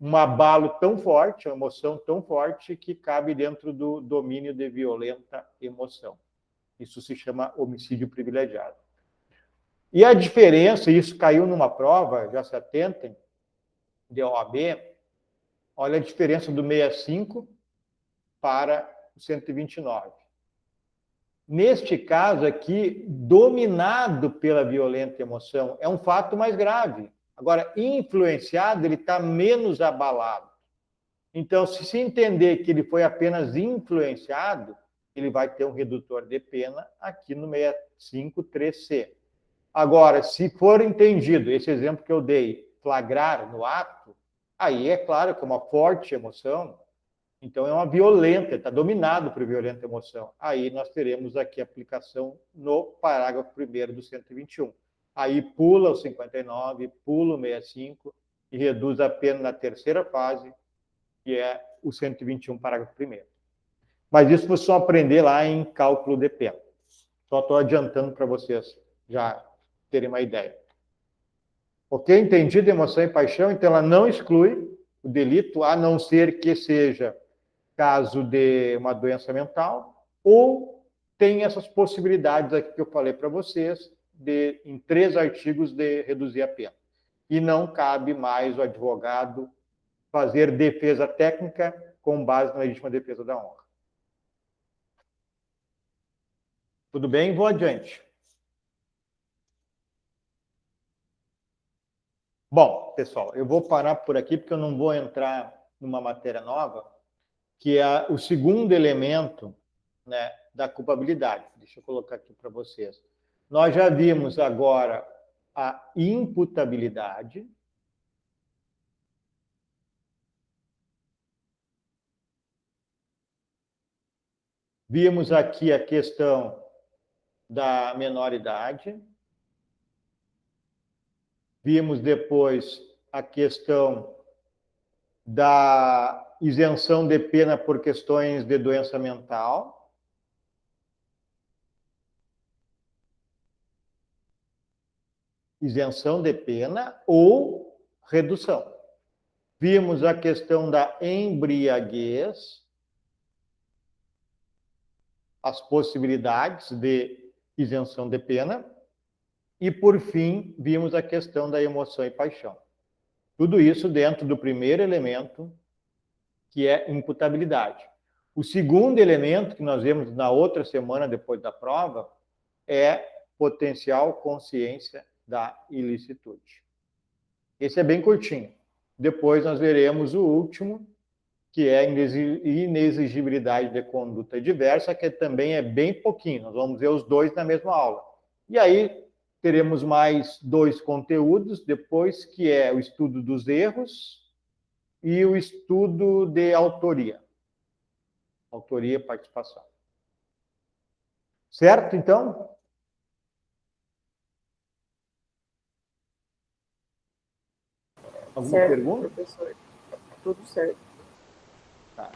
um abalo tão forte, uma emoção tão forte, que cabe dentro do domínio de violenta emoção. Isso se chama homicídio privilegiado. E a diferença, isso caiu numa prova, já se atentem, de OAB, olha a diferença do 65 para o 129. Neste caso aqui, dominado pela violenta emoção, é um fato mais grave. Agora, influenciado, ele está menos abalado. Então, se se entender que ele foi apenas influenciado, ele vai ter um redutor de pena aqui no 65 3C. Agora, se for entendido, esse exemplo que eu dei, flagrar no ato, aí é claro que é uma forte emoção, então é uma violenta, está dominado por violenta emoção. Aí nós teremos aqui a aplicação no parágrafo 1º do 121. Aí pula o 59, pula o 65 e reduz a pena na terceira fase, que é o 121, parágrafo 1º. Mas isso foi só aprender lá em cálculo de pena. Só estou adiantando para vocês já terem uma ideia. Ok? Entendido? Emoção e paixão, então ela não exclui o delito, a não ser que seja caso de uma doença mental, ou tem essas possibilidades aqui que eu falei para vocês, em 3 artigos, de reduzir a pena. E não cabe mais o advogado fazer defesa técnica com base na legítima defesa da honra. Tudo bem? Vou adiante. Bom, pessoal, eu vou parar por aqui porque eu não vou entrar numa matéria nova, que é o segundo elemento, né, da culpabilidade. Deixa eu colocar aqui para vocês. Nós já vimos agora a imputabilidade. Vimos aqui a questão da menoridade. Vimos depois a questão da isenção de pena por questões de doença mental. Isenção de pena ou redução. Vimos a questão da embriaguez, as possibilidades de isenção de pena. E, por fim, vimos a questão da emoção e paixão. Tudo isso dentro do primeiro elemento, que é imputabilidade. O segundo elemento, que nós vemos na outra semana depois da prova, é potencial consciência da ilicitude. Esse é bem curtinho. Depois nós veremos o último, que é inexigibilidade de conduta diversa, que também é bem pouquinho. Nós vamos ver os dois na mesma aula. E aí teremos mais 2 conteúdos depois, que é o estudo dos erros e o estudo de autoria. Autoria e participação. Certo, então? Alguma Certo, pergunta? professor. Tudo certo. Tá.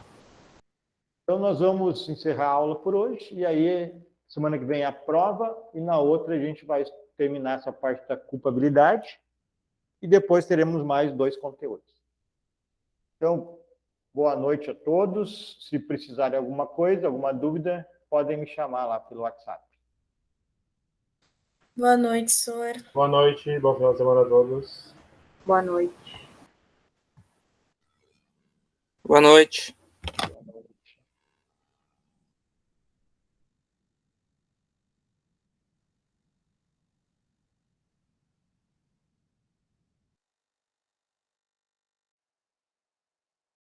Então, nós vamos encerrar a aula por hoje, e aí, semana que vem, a prova, e na outra a gente vai terminar essa parte da culpabilidade, e depois teremos mais 2 conteúdos. Então, boa noite a todos. Se precisarem de alguma coisa, alguma dúvida, podem me chamar lá pelo WhatsApp. Boa noite, senhor. Boa noite, bom final de semana a todos. Boa noite. Boa noite.